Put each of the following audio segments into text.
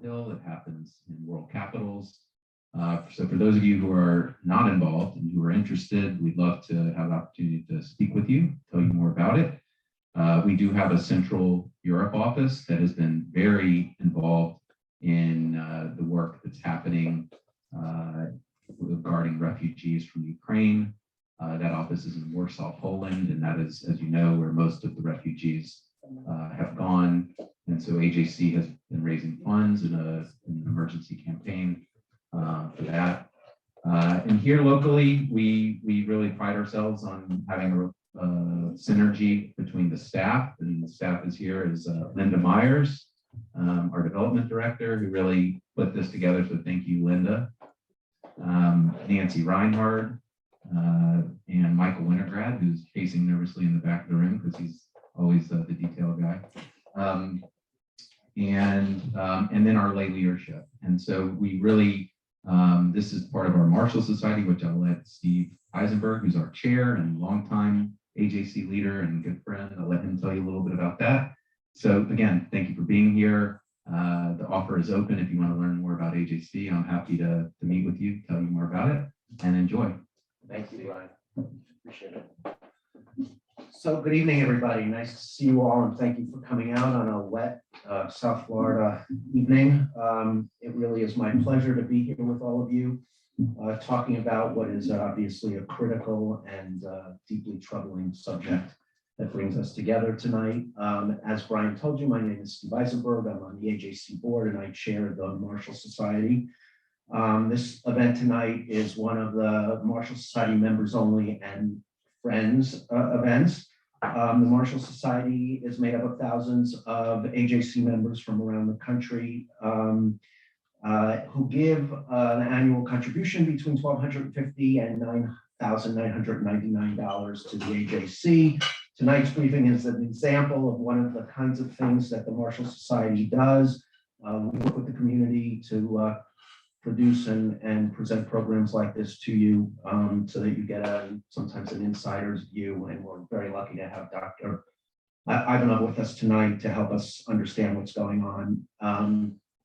Hill. It happens in world capitals. So for those of you who are not involved and who are interested, we'd love to have the opportunity to speak with you, tell you more about it. We do have a Central Europe office that has been very involved in the work that's happening regarding refugees from Ukraine. That office is in Warsaw, Poland, and that is, as you know, where most of the refugees have gone. And so AJC has been raising funds in an emergency campaign for that. And here locally, we really pride ourselves on having a synergy between the staff, and the staff is here is Linda Myers, our development director, who really put this together. So thank you, Linda. Nancy Reinhardt, and Michael Wintergrad, who's pacing nervously in the back of the room because he's always the detail guy. And then our lay leadership. And so we really, this is part of our Marshall Society, which I'll let Steve Eisenberg, who's our chair and longtime AJC leader and good friend, I'll let him tell you a little bit about that. So again, thank you for being here. The offer is open if you want to learn more about AJC. I'm happy to meet with you, tell you more about it, and enjoy. Thank you, Ryan. Appreciate it. So good evening, everybody. Nice to see you all, and thank you for coming out on a wet South Florida evening. It really is my pleasure to be here with all of you, talking about what is obviously a critical and deeply troubling subject that brings us together tonight. As Brian told you, my name is Steve Eisenberg. I'm on the AJC board, and I chair the Marshall Society. This event tonight is one of the Marshall Society members only and friends events. The Marshall Society is made up of thousands of AJC members from around the country who give an annual contribution between $1,250 and $9,999 to the AJC. Tonight's briefing is an example of one of the kinds of things that the Marshall Society does. We work with the community to produce and present programs like this to you so that you get sometimes an insider's view. And we're very lucky to have Dr. Ivanov with us tonight to help us understand what's going on.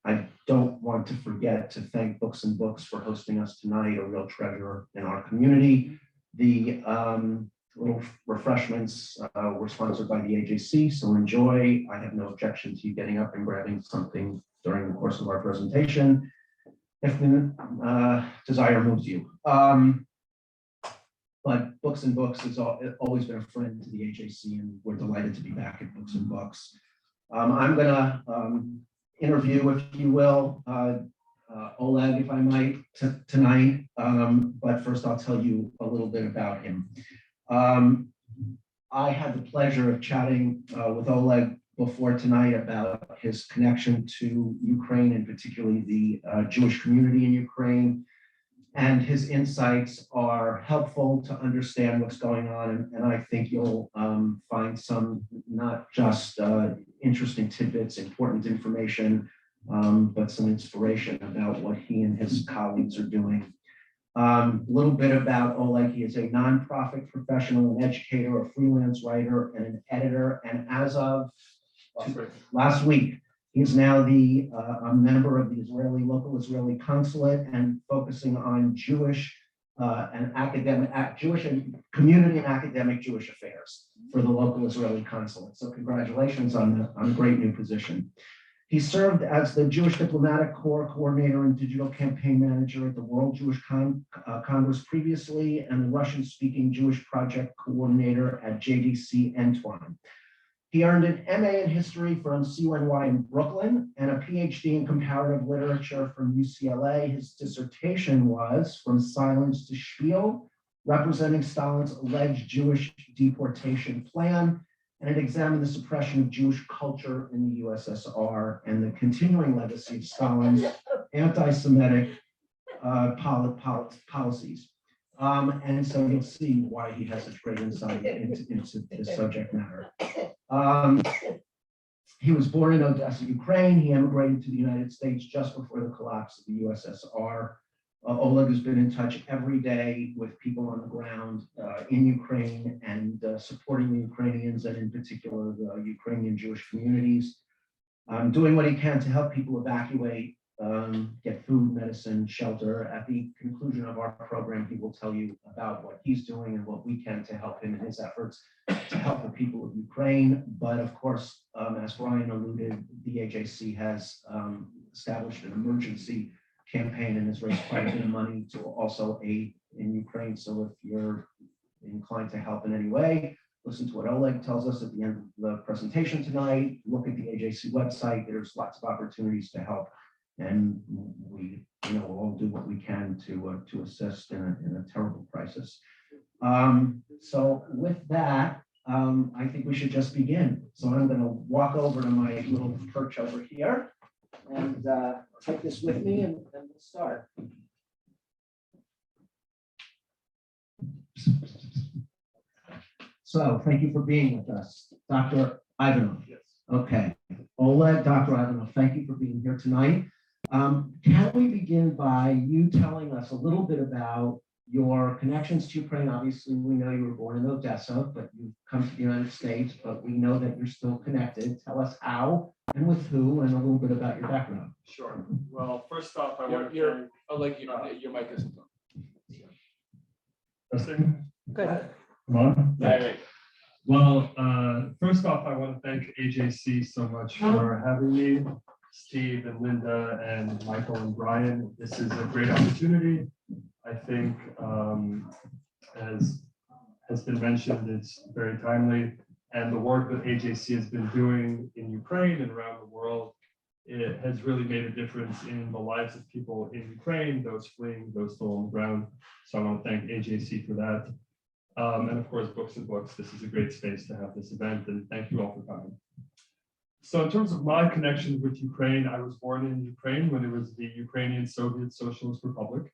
I don't want to forget to thank Books and Books for hosting us tonight, a real treasure in our community. The little refreshments were sponsored by the AJC, so enjoy. I have no objection to you getting up and grabbing something during the course of our presentation, if the desire moves you. But Books and Books has always been a friend to the AJC, and we're delighted to be back at Books and Books. I'm gonna interview, if you will, Oleg, if I might, tonight. But first I'll tell you a little bit about him. I had the pleasure of chatting with Oleg before tonight about his connection to Ukraine, and particularly the Jewish community in Ukraine. And his insights are helpful to understand what's going on. And I think you'll find some not just interesting tidbits, important information, but some inspiration about what he and his colleagues are doing. A little bit about Oleg. He is a nonprofit professional, an educator, a freelance writer, and an editor. And as of last week, he is now a member of the local Israeli consulate and focusing on Jewish and community and academic Jewish affairs for the local Israeli consulate. So congratulations on a great new position. He served as the Jewish Diplomatic Corps coordinator and digital campaign manager at the World Jewish Congress previously, and the Russian-speaking Jewish project coordinator at JDC Entwine. He earned an MA in history from CUNY in Brooklyn and a PhD in comparative literature from UCLA. His dissertation was From Silence to Spiel, representing Stalin's alleged Jewish deportation plan, and it examined the suppression of Jewish culture in the USSR and the continuing legacy of Stalin's anti-Semitic policies. And so you'll see why he has such great insight into this subject matter. He was born in Odessa, Ukraine. He emigrated to the United States just before the collapse of the USSR. Oleg has been in touch every day with people on the ground in Ukraine and supporting the Ukrainians, and in particular the Ukrainian Jewish communities. doing what he can to help people evacuate, get food, medicine, shelter. At the conclusion of our program, he will tell you about what he's doing and what we can to help him in his efforts to help the people of Ukraine. But of course, as Brian alluded, the AJC has established an emergency campaign and has raised quite a bit of money to also aid in Ukraine. So if you're inclined to help in any way, listen to what Oleg tells us at the end of the presentation tonight, look at the AJC website. There's lots of opportunities to help. And we, we'll all do what we can to assist in a terrible crisis. So with that, I think we should just begin. So I'm going to walk over to my little perch over here and take this with me, and we'll start. So thank you for being with us, Dr. Ivanov. Yes. Okay, Oleg, Dr. Ivanov, thank you for being here tonight. Can we begin by you telling us a little bit about your connections to Ukraine? Obviously, we know you were born in Odessa, but you've come to the United States, but we know that you're still connected. Tell us how and with who, and a little bit about your background. Sure. Well, first off, I want to Your mic isn't on. testing. Good. Come on. Right. Well, first off, I want to thank AJC so much for having me, Steve and Linda and Michael and Brian. This is a great opportunity. I think, as has been mentioned, it's very timely. And the work that AJC has been doing in Ukraine and around the world, it has really made a difference in the lives of people in Ukraine, those fleeing, those still on the ground. So I want to thank AJC for that. And of course, Books and Books. This is a great space to have this event, and thank you all for coming. So in terms of my connection with Ukraine, I was born in Ukraine when it was the Ukrainian Soviet Socialist Republic,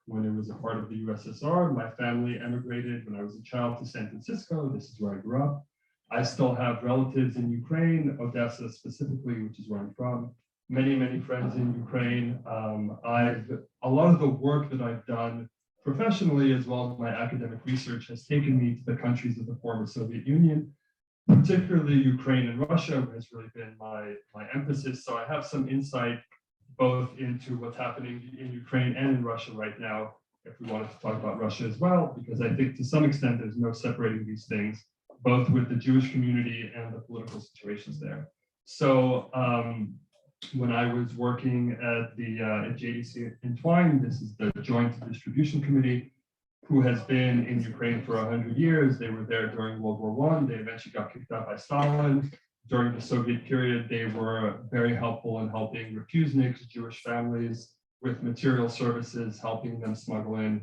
when it was a part of the USSR. My family emigrated when I was a child to San Francisco. This is where I grew up. I still have relatives in Ukraine, Odessa specifically, which is where I'm from. Many, many friends in Ukraine. A lot of the work that I've done professionally, as well as my academic research, has taken me to the countries of the former Soviet Union, particularly Ukraine and Russia has really been my emphasis. So I have some insight both into what's happening in Ukraine and in Russia right now, if we wanted to talk about Russia as well, because I think to some extent there's no separating these things, both with the Jewish community and the political situations there. So when I was working at the AJC Entwine, this is the Joint Distribution Committee, who has been in Ukraine for 100 years. They were there during World War I. They eventually got kicked out by Stalin. During the Soviet period, they were very helpful in helping refuseniks, Jewish families, with material services, helping them smuggle in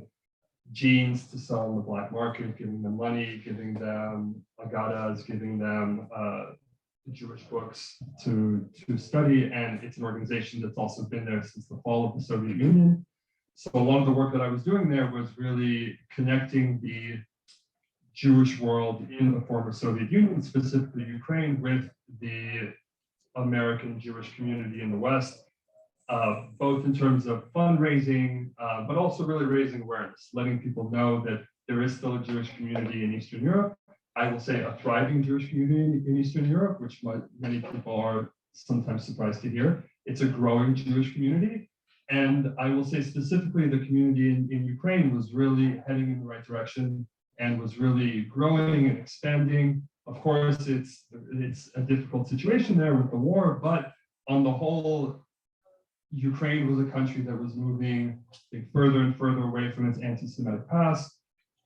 jeans to sell on the black market, giving them money, giving them agadas, giving them Jewish books to study. And it's an organization that's also been there since the fall of the Soviet Union. So a lot of the work that I was doing there was really connecting the Jewish world in the former Soviet Union, specifically Ukraine, with the American Jewish community in the West, both in terms of fundraising, but also really raising awareness, letting people know that there is still a Jewish community in Eastern Europe. I will say a thriving Jewish community in Eastern Europe, which many people are sometimes surprised to hear. It's a growing Jewish community. And I will say specifically the community in Ukraine was really heading in the right direction and was really growing and expanding. Of course, it's a difficult situation there with the war, but on the whole, Ukraine was a country that was moving further and further away from its anti-Semitic past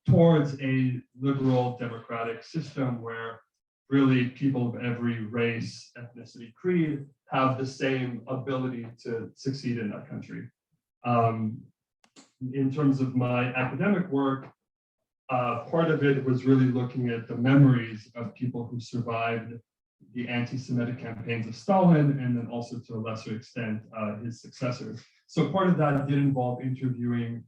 towards a liberal democratic system where really people of every race, ethnicity, creed have the same ability to succeed in that country. In terms of my academic work, part of it was really looking at the memories of people who survived the anti-Semitic campaigns of Stalin, and then also to a lesser extent, his successors. So part of that did involve interviewing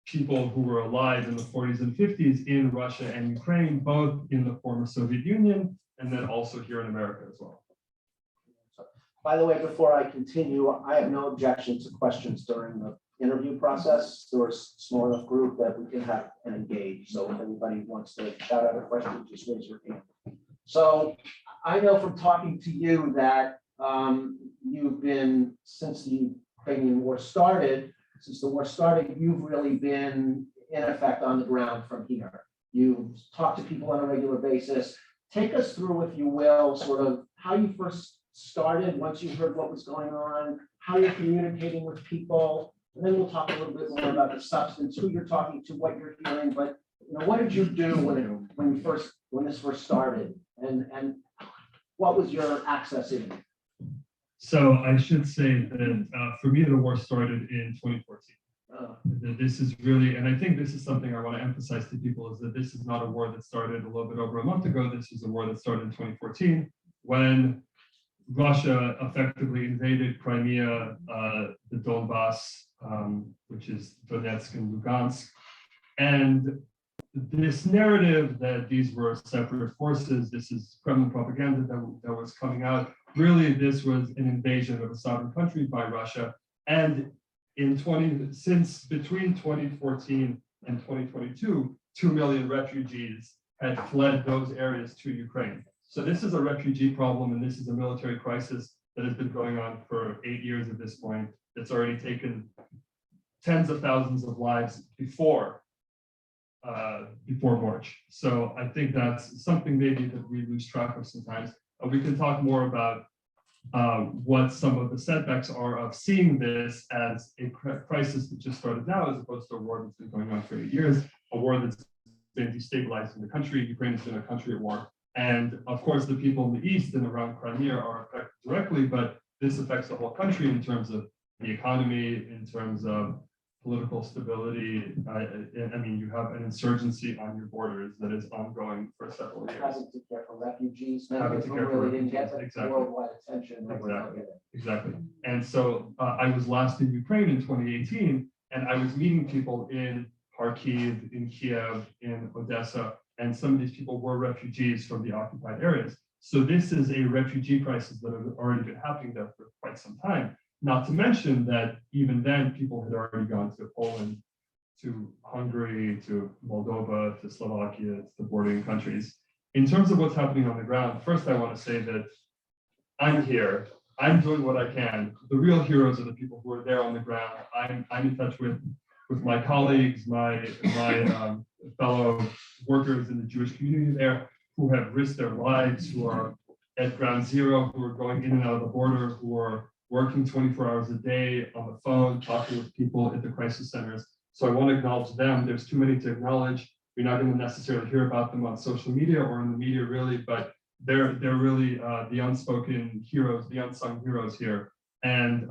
people who were alive in the 40s and 50s in Russia and Ukraine, both in the former Soviet Union, and then also here in America as well. By the way, before I continue, I have no objection to questions during the interview process. There's a small enough group that we can have and engage. So if anybody wants to shout out a question, just raise your hand. So I know from talking to you that You've been, since the Ukrainian war started, you've really been in effect on the ground from here. You talk to people on a regular basis. Take us through, if you will, sort of how you first started once you heard what was going on, how you're communicating with people, and then we'll talk a little bit more about the substance, who you're talking to, what you're hearing. But what did you do when this first started, and what was your access in? So I should say that for me, the war started in 2014. That this is really, and I think this is something I want to emphasize to people, is that this is not a war that started a little bit over a month ago. This is a war that started in 2014 when Russia effectively invaded Crimea, the Donbass, which is Donetsk and Lugansk. And this narrative that these were separate forces, this is Kremlin propaganda that was coming out. Really, this was an invasion of a sovereign country by Russia. And since between 2014 and 2022, 2 million refugees had fled those areas to Ukraine. So this is a refugee problem, and this is a military crisis that has been going on for 8 years at this point. It's already taken tens of thousands of lives before March. So I think that's something maybe that we lose track of sometimes. We can talk more about what some of the setbacks are of seeing this as a crisis that just started now, as opposed to a war that's been going on for 8 years, a war that's been destabilizing the country. Ukraine has been a country at war. And of course, the people in the east and around Crimea are affected directly, but this affects the whole country in terms of the economy, in terms of political stability. I mean, you have an insurgency on your borders that is ongoing for several years. Having to care for refugees, Having to care for really didn't get the exactly. worldwide attention that we're now getting. Exactly. And so I was last in Ukraine in 2018, and I was meeting people in Kharkiv, in Kiev, in Odessa, and some of these people were refugees from the occupied areas. So this is a refugee crisis that has already been happening there for quite some time. Not to mention that even then, people had already gone to Poland, to Hungary, to Moldova, to Slovakia, to the bordering countries. In terms of what's happening on the ground, first I want to say that I'm here. I'm doing what I can. The real heroes are the people who are there on the ground. I'm in touch with my colleagues, my fellow workers in the Jewish community there, who have risked their lives, who are at ground zero, who are going in and out of the border, who are working 24 hours a day on the phone, talking with people at the crisis centers. So I want to acknowledge them. There's too many to acknowledge. You're not going to necessarily hear about them on social media or in the media, really, but they're really the unspoken heroes, the unsung heroes here. And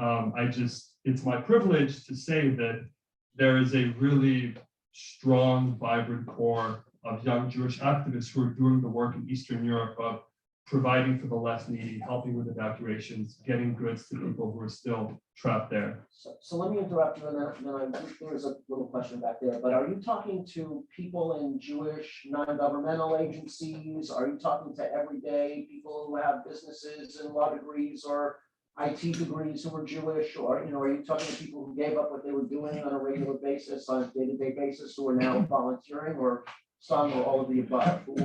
it's my privilege to say that there is a really strong, vibrant core of young Jewish activists who are doing the work in Eastern Europe of providing for the less needy, helping with evacuations, getting goods to people who are still trapped there. So let me interrupt you, and then there's a little question back there, but are you talking to people in Jewish non-governmental agencies? Are you talking to everyday people who have businesses and law degrees or IT degrees who are Jewish? Or, are you talking to people who gave up what they were doing on a regular basis, on a day-to-day basis, who are now volunteering, or some or all of the above? Who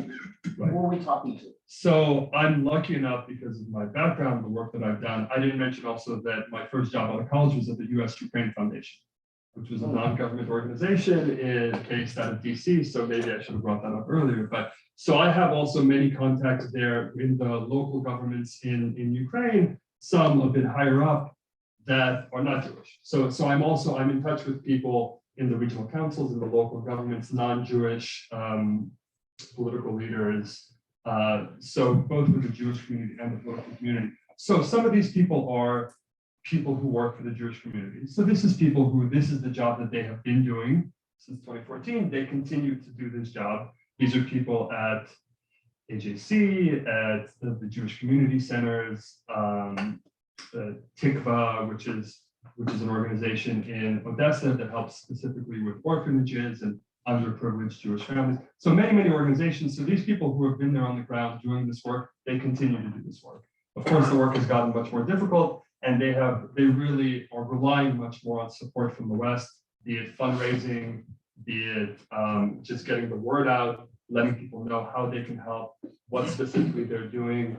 are we talking to? So I'm lucky enough, because of my background, the work that I've done. I didn't mention also that my first job out of college was at the U.S.-Ukraine Foundation, which was a non-government organization based out of DC. So maybe I should have brought that up earlier. But so I have also many contacts there in the local governments in Ukraine, some a bit higher up, that are not Jewish. So I'm in touch with people in the regional councils, in the local governments, non-Jewish political leaders. So both with the Jewish community and the political community. So some of these people are people who work for the Jewish community. So this is people who, this is the job that they have been doing since 2014. They continue to do this job. These are people at AJC, at the Jewish community centers, Tikva, which is an organization in Odessa that helps specifically with orphanages and underprivileged Jewish families. So many organizations. So these people who have been there on the ground doing this work, they continue to do this work. Of course, the work has gotten much more difficult, and they really are relying much more on support from the West, be it fundraising, be it just getting the word out, letting people know how they can help, what specifically they're doing.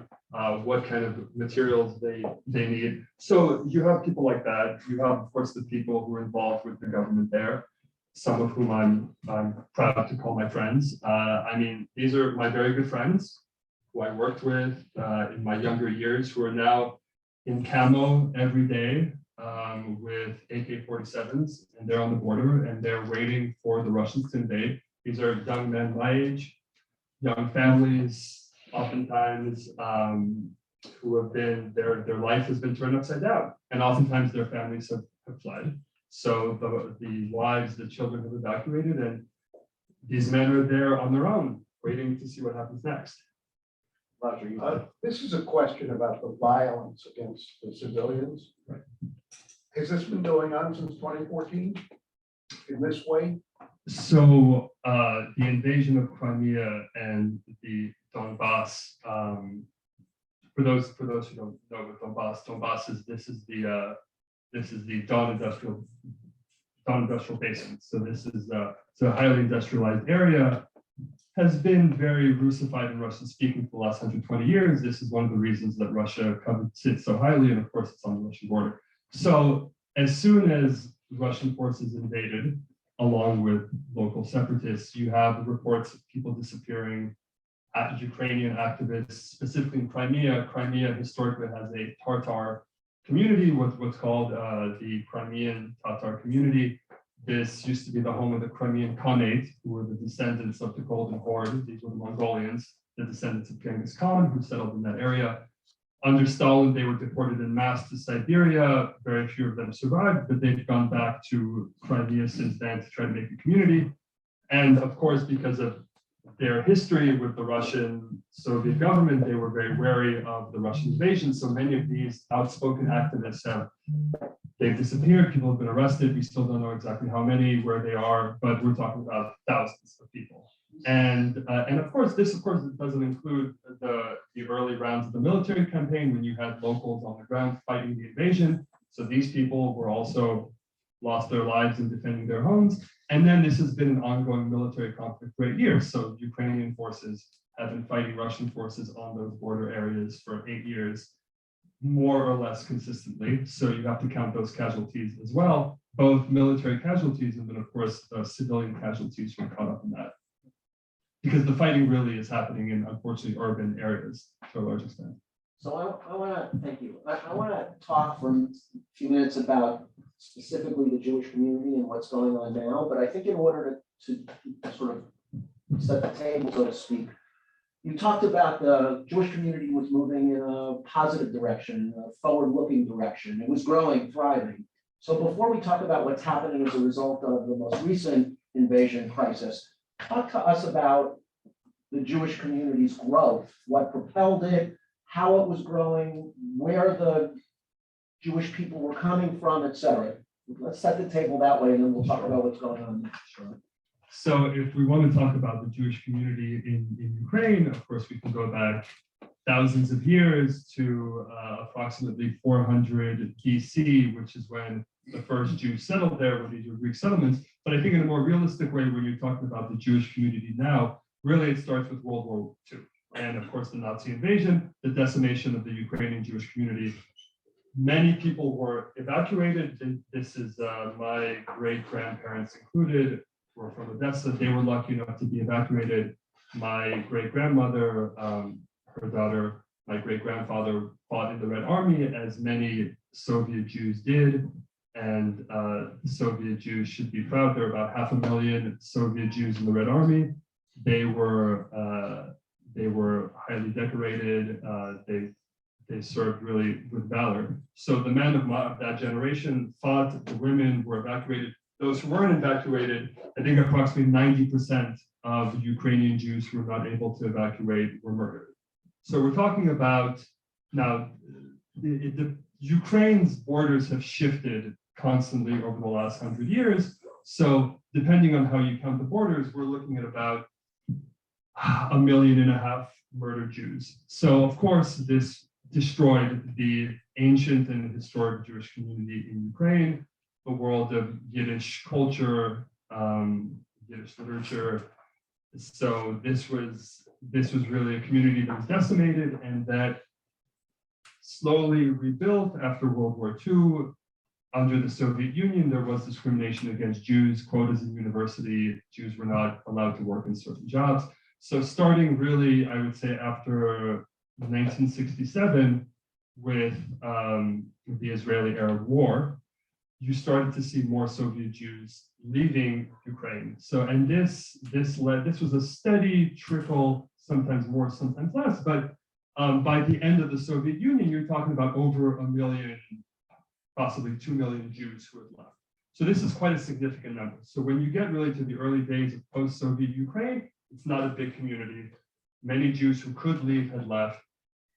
what kind of materials they need. So you have people like that. You have, of course, the people who are involved with the government there, some of whom I'm proud to call my friends. I mean, these are my very good friends who I worked with in my younger years, who are now in camo every day with AK-47s, and they're on the border and they're waiting for the Russians to invade. These are young men my age, young families, oftentimes who have been, their life has been turned upside down, and oftentimes their families have fled. So the wives, the children have evacuated, and these men are there on their own, waiting to see what happens next. Roger, This is a question about the violence against the civilians. Right. Has this been going on since 2014 in this way? So the invasion of Crimea and the Donbass, for those who don't know what Donbass is, this is the Don industrial basin. So this is a highly industrialized area, has been very Russified and Russian speaking for the last 120 years. This is one of the reasons that Russia sits so highly, and of course it's on the Russian border. So as soon as Russian forces invaded, along with local separatists, you have reports of people disappearing, Ukrainian activists, specifically in Crimea. Crimea historically has a Tatar community, what's called the Crimean Tatar community. This used to be the home of the Crimean Khanate, who were the descendants of the Golden Horde. These were the Mongolians, the descendants of Genghis Khan, who settled in that area. Under Stalin, they were deported en masse to Siberia. Very few of them survived, but they've gone back to Crimea since then to try to make a community. And of course, because of their history with the Russian Soviet government, they were very wary of the Russian invasion. So many of these outspoken activists they've disappeared. People have been arrested. We still don't know exactly how many, where they are, but we're talking about thousands of people. And of course, this doesn't include the early rounds of the military campaign when you had locals on the ground fighting the invasion. So these people were also lost their lives in defending their homes. And then this has been an ongoing military conflict for 8 years. So Ukrainian forces have been fighting Russian forces on those border areas for 8 years, more or less consistently. So you have to count those casualties as well, both military casualties and then of course civilian casualties who are caught up in that. Because the fighting really is happening in, unfortunately, urban areas to a large extent. So I want to, thank you. I want to talk for a few minutes about specifically the Jewish community and what's going on now. But I think in order to sort of set the table, so to speak, you talked about the Jewish community was moving in a positive direction, a forward-looking direction. It was growing, thriving. So before we talk about what's happening as a result of the most recent invasion crisis, talk to us about the Jewish community's growth, what propelled it, how it was growing, where the Jewish people were coming from, et cetera. Let's set the table that way, and then we'll talk about what's going on. Sure. So if we want to talk about the Jewish community in Ukraine, of course, we can go back thousands of years to approximately 400 BC, which is when the first Jews settled there, when these were Greek settlements. But I think in a more realistic way, when you're talking about the Jewish community now, really it starts with World War II. And of course, the Nazi invasion, the decimation of the Ukrainian Jewish community. Many people were evacuated. This is my great-grandparents included, who are from Odessa. They were lucky enough to be evacuated. My great-grandmother, her daughter, my great-grandfather fought in the Red Army, as many Soviet Jews did. And the Soviet Jews should be proud. There are about 500,000 Soviet Jews in the Red Army. They were highly decorated. They served really with valor. So the men of that generation fought. The women were evacuated. Those who weren't evacuated, I think approximately 90% of Ukrainian Jews who were not able to evacuate were murdered. So we're talking about now, the Ukraine's borders have shifted constantly over the last 100 years. So depending on how you count the borders, we're looking at about 1.5 million murdered Jews. So of course, this destroyed the ancient and historic Jewish community in Ukraine, the world of Yiddish culture, Yiddish literature. So this was really a community that was decimated, and that slowly rebuilt after World War II. Under the Soviet Union, there was discrimination against Jews, quotas in university, Jews were not allowed to work in certain jobs. So starting really, I would say after 1967, with the Israeli-Arab War, you started to see more Soviet Jews leaving Ukraine. So, and this was a steady trickle, sometimes more, sometimes less, but by the end of the Soviet Union, you're talking about over 1 million, possibly 2 million Jews who had left. So this is quite a significant number. So when you get really to the early days of post-Soviet Ukraine, it's not a big community. Many Jews who could leave had left.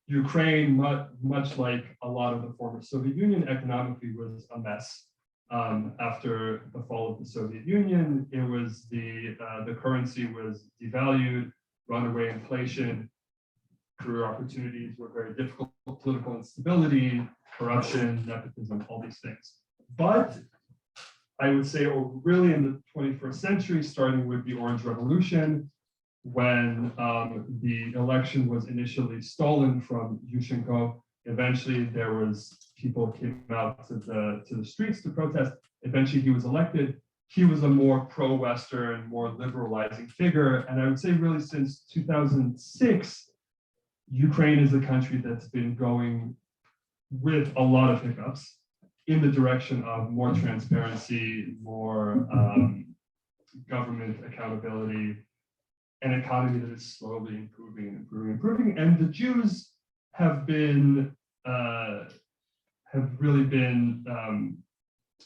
Ukraine, much like a lot of the former Soviet Union, economically was a mess. After the fall of the Soviet Union, it was the currency was devalued, runaway inflation, career opportunities were very difficult, political instability, corruption, nepotism, all these things. But I would say really in the 21st century, starting with the Orange Revolution, when the election was initially stolen from Yushchenko, eventually there was people came out to the streets to protest. Eventually he was elected. He was a more pro-Western, more liberalizing figure. And I would say really since 2006, Ukraine is a country that's been going with a lot of hiccups in the direction of more transparency, more government accountability, an economy that is slowly improving. And the Jews have been, have really been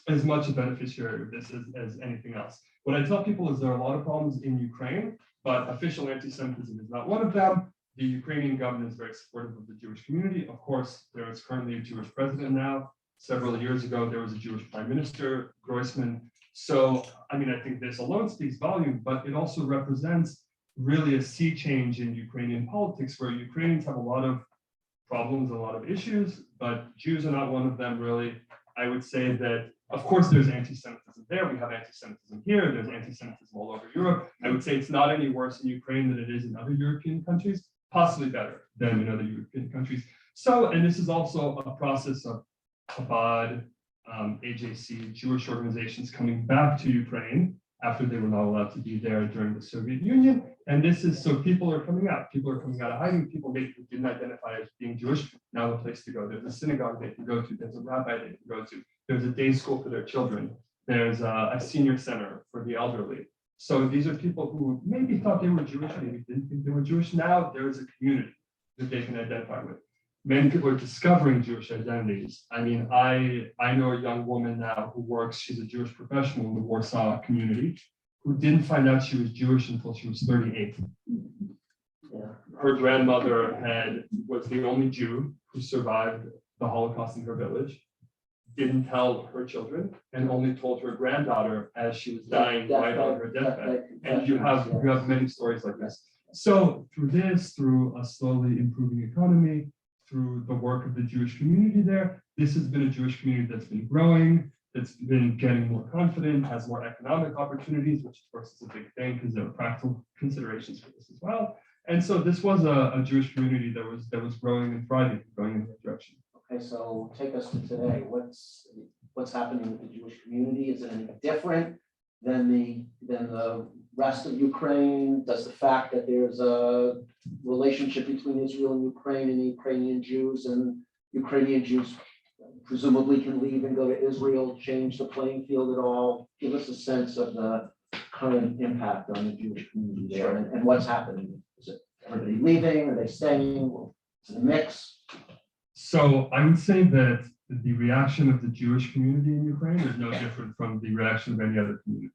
as much a beneficiary of this as anything else. What I tell people is there are a lot of problems in Ukraine, but official anti-Semitism is not one of them. The Ukrainian government is very supportive of the Jewish community. Of course, there is currently a Jewish president now. Several years ago, there was a Jewish prime minister, Groisman. So, I mean, I think this alone speaks volume, but it also represents really a sea change in Ukrainian politics, where Ukrainians have a lot of problems, a lot of issues, but Jews are not one of them, really. I would say that, of course, there's anti-Semitism there. We have anti-Semitism here. There's anti-Semitism all over Europe. I would say it's not any worse in Ukraine than it is in other European countries, possibly better than in other European countries. So, and this is also a process of Chabad, AJC, Jewish organizations coming back to Ukraine after they were not allowed to be there during the Soviet Union. And this is, so people are coming out. People are coming out of hiding. People maybe who didn't identify as being Jewish, now a place to go. There's a synagogue they can go to. There's a rabbi they can go to. There's a day school for their children. There's a senior center for the elderly. So these are people who maybe thought they were Jewish, maybe didn't think they were Jewish. Now there is a community that they can identify with. Many people are discovering Jewish identities. I mean, I know a young woman now who works, she's a Jewish professional in the Warsaw community, who didn't find out she was Jewish until she was 38. Yeah. Her grandmother was the only Jew who survived the Holocaust in her village, didn't tell her children, and only told her granddaughter as she was dying right on her deathbed. And you have many stories like this. So through a slowly improving economy, through the work of the Jewish community there, this has been a Jewish community that's been growing, that's been getting more confident, has more economic opportunities, which of course is a big thing because there are practical considerations for this as well. And so this was a Jewish community that was growing and thriving, going in that direction. Okay, so take us to today. What's happening with the Jewish community? Is it any different than the rest of Ukraine? Does the fact that there's a relationship between Israel and Ukraine and the Ukrainian Jews presumably can leave and go to Israel, change the playing field at all? Give us a sense of the current impact on the Jewish community there and what's happening. Is it everybody leaving? Are they staying? Is it a mix? So I would say that the reaction of the Jewish community in Ukraine is no different from the reaction of any other community.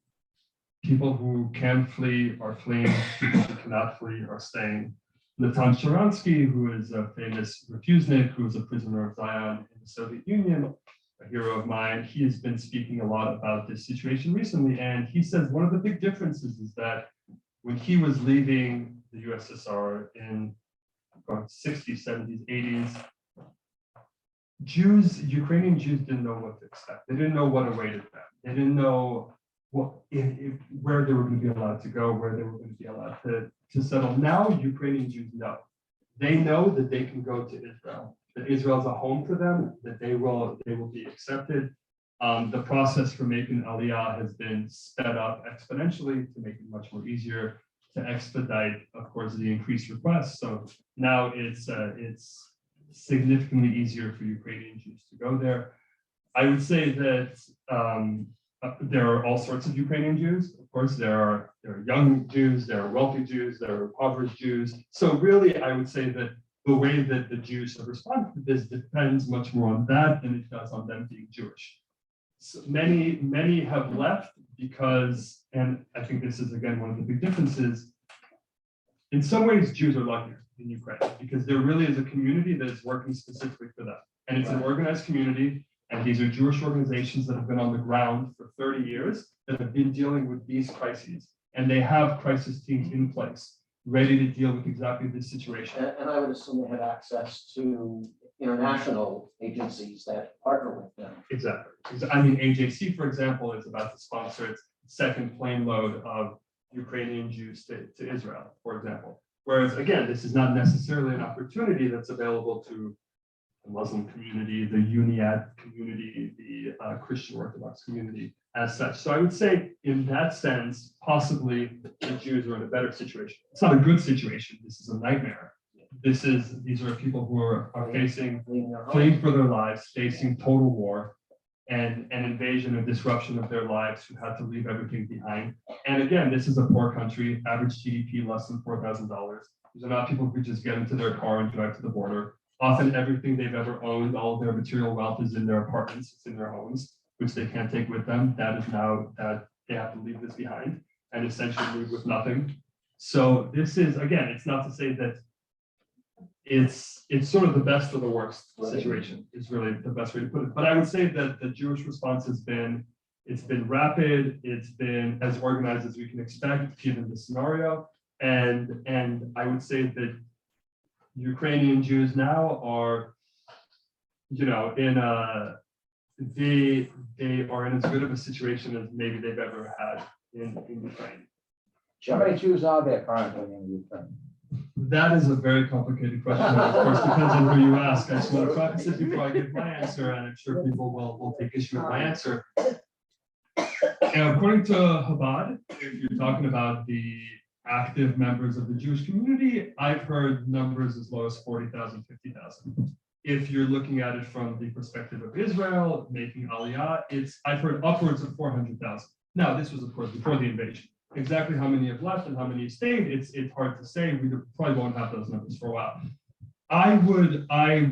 People who can flee are fleeing, people who cannot flee are staying. Natan Sharansky, who is a famous refusenik, who was a prisoner of Zion in the Soviet Union, a hero of mine, he has been speaking a lot about this situation recently. And he says one of the big differences is that when he was leaving the USSR in the 60s, 70s, 80s, Ukrainian Jews didn't know what to expect. They didn't know what awaited them. They didn't know where they were going to be allowed to go, where they were going to be allowed to settle. Now, Ukrainian Jews know. They know that they can go to Israel. that Israel is a home for them, that they will be accepted. The process for making Aliyah has been sped up exponentially to make it much more easier to expedite, of course, the increased requests. So now it's significantly easier for Ukrainian Jews to go there. I would say that there are all sorts of Ukrainian Jews. Of course, there are young Jews, there are wealthy Jews, there are impoverished Jews. So really, I would say that the way that the Jews have responded to this depends much more on that than it does on them being Jewish. So many have left because, and I think this is again one of the big differences, in some ways Jews are luckier in Ukraine because there really is a community that is working specifically for them. And it's an organized community, and these are Jewish organizations that have been on the ground for 30 years that have been dealing with these crises. And they have crisis teams in place, ready to deal with exactly this situation. And I would assume they have access to international agencies that partner with them. Exactly. I mean, AJC, for example, is about to sponsor its second plane load of Ukrainian Jews to Israel, for example. Whereas, again, this is not necessarily an opportunity that's available to the Muslim community, the Uniat community, the Christian Orthodox community as such. So I would say in that sense, possibly the Jews are in a better situation. It's not a good situation. This is a nightmare. These are people who are facing, fleeing for their lives, facing total war and an invasion and disruption of their lives, who had to leave everything behind. And again, this is a poor country, average GDP less than $4,000. These are not people who just get into their car and drive to the border. Often everything they've ever owned, all of their material wealth is in their apartments, it's in their homes, which they can't take with them. That is now that they have to leave this behind and essentially leave with nothing. So this is, again, it's not to say that it's sort of the best or the worst situation is really the best way to put it. But I would say that the Jewish response has been, it's been rapid, it's been as organized as we can expect given the scenario. And I would say that Ukrainian Jews now are, they are in as good of a situation as maybe they've ever had in Ukraine. How many Jews are there currently in Ukraine? That is a very complicated question. And of course, depends on who you ask. I just want to preface it before I give my answer, and I'm sure people will take issue with my answer. And according to Chabad, if you're talking about the active members of the Jewish community, I've heard numbers as low as 40,000, 50,000. If you're looking at it from the perspective of Israel making Aliyah, I've heard upwards of 400,000. Now, this was, of course, before the invasion. Exactly how many have left and how many have stayed, it's hard to say. We probably won't have those numbers for a while. I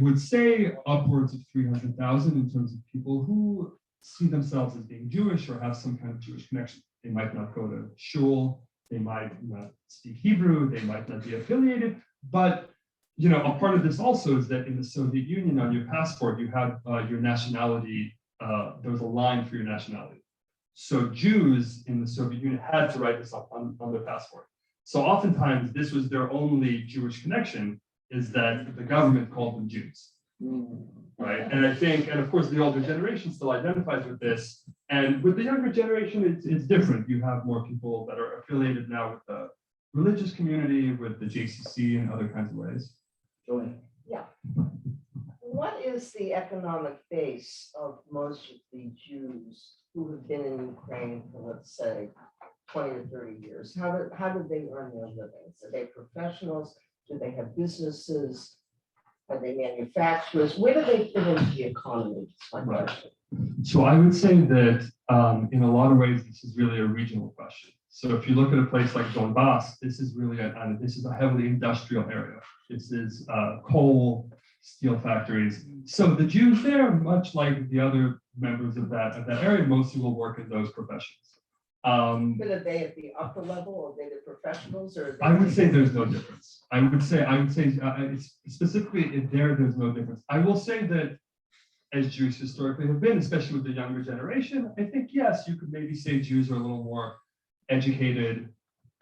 would say upwards of 300,000 in terms of people who see themselves as being Jewish or have some kind of Jewish connection. They might not go to shul, they might not speak Hebrew, they might not be affiliated, but a part of this also is that in the Soviet Union on your passport, you have your nationality, there was a line for your nationality. So Jews in the Soviet Union had to write this up on their passport. So oftentimes this was their only Jewish connection, is that the government called them Jews, right? And I think, and of course the older generation still identifies with this, and with the younger generation, it's different. You have more people that are affiliated now with the religious community, with the JCC and other kinds of ways. Joanne? Yeah. What is the economic base of most of the Jews who have been in Ukraine for, let's say, 20 or 30 years? How do they earn their livings? Are they professionals? Do they have businesses? Are they manufacturers? Where do they fit into the economy? That's my question. So I would say that in a lot of ways, this is really a regional question. So if you look at a place like Donbass, this is really this is a heavily industrial area. This is coal, steel factories. So the Jews there, much like the other members of that area, mostly will work in those professions. But are they at the upper level, or are they the professionals, or? I would say there's no difference. I would say it's specifically there's no difference. I will say that as Jews historically have been, especially with the younger generation, I think, yes, you could maybe say Jews are a little more educated,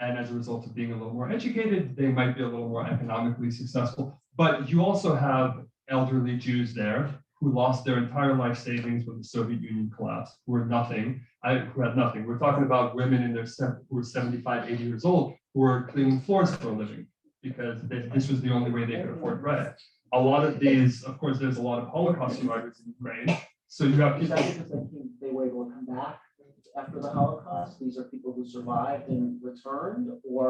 and as a result of being a little more educated, they might be a little more economically successful. But you also have elderly Jews there who lost their entire life savings when the Soviet Union collapsed, who had nothing. We're talking about women in their who were 75, 80 years old, who were cleaning floors for a living because this was the only way they could afford bread. A lot of these, of course, there's a lot of Holocaust survivors in Ukraine. So you have Is that people. because they were able to come back after the Holocaust? These are people who survived and returned, or?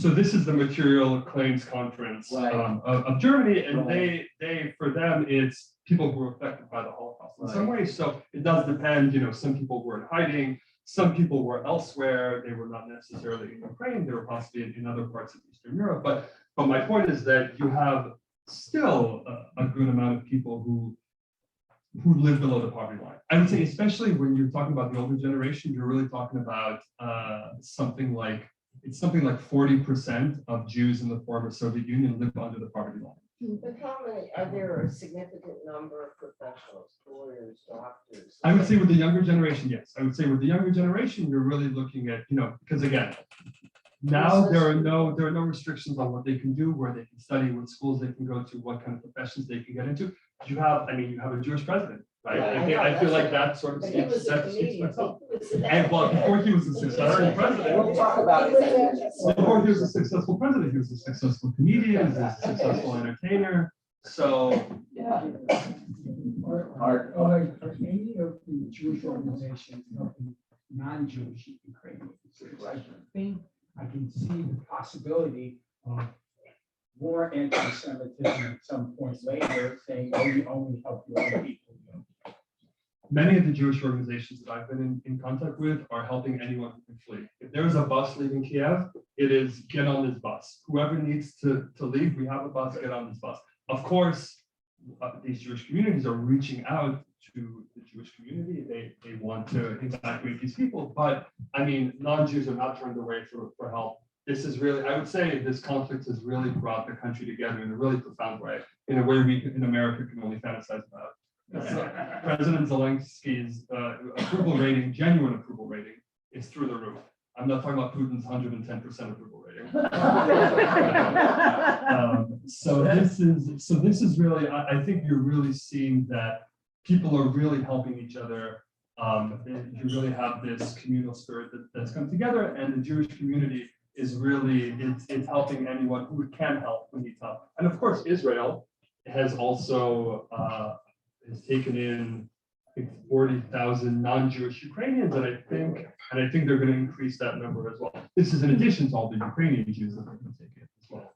So this is the Material Claims Conference Right. of Germany, and Right. they for them it's people who were affected by the Holocaust in some Right. ways. So it does depend. Some people were in hiding, some people were elsewhere. They were not necessarily in Ukraine. They were possibly in other parts of Eastern Europe. But my point is that you have still a good amount of people who live below the poverty line. I would say, especially when you're talking about the older generation, you're really talking about something like 40% of Jews in the former Soviet Union live under the poverty line. But how many, are there a significant number of professionals, lawyers, doctors? I would say with the younger generation, yes. I would say with the younger generation, you're really looking at, because again, now there are no restrictions on what they can do, where they can study, what schools they can go to, what kind of professions they can get into. You have a Jewish president, right? Right, I feel like that's that sort of But he speaks was a that speaks for comedian. itself. He was an And well, actor. before he was a successful president, We'll talk about it. before he was a successful president, he was a successful comedian, he was a successful entertainer. So Are any of the Jewish organizations helping non-Jewish Ukrainians? I can see the possibility of more anti-Semitism at some point later, saying, oh, we only help your own people. many of the Jewish organizations that I've been in contact with are helping anyone who can flee. If there is a bus leaving Kiev, it is get on this bus. Whoever needs to leave, we have a bus, get on this bus. Of course, these Jewish communities are reaching out to the Jewish community. They want to evacuate these people, but I mean, non-Jews are not turned away for help. This is really, I would say this conflict has really brought the country together in a really profound way, in a way we in America can only fantasize about. So President Zelensky's approval rating, genuine approval rating, is through the roof. I'm not talking about Putin's 110% approval rating. So this is really, I think you're really seeing that people are really helping each other. You really have this communal spirit that's come together, and the Jewish community is really, it's helping anyone who can help, who needs help. And of course, Israel has also has taken in, I think, 40,000 non-Jewish Ukrainians, and I think they're going to increase that number as well. This is in addition to all the Ukrainian Jews that they're going to take in as well.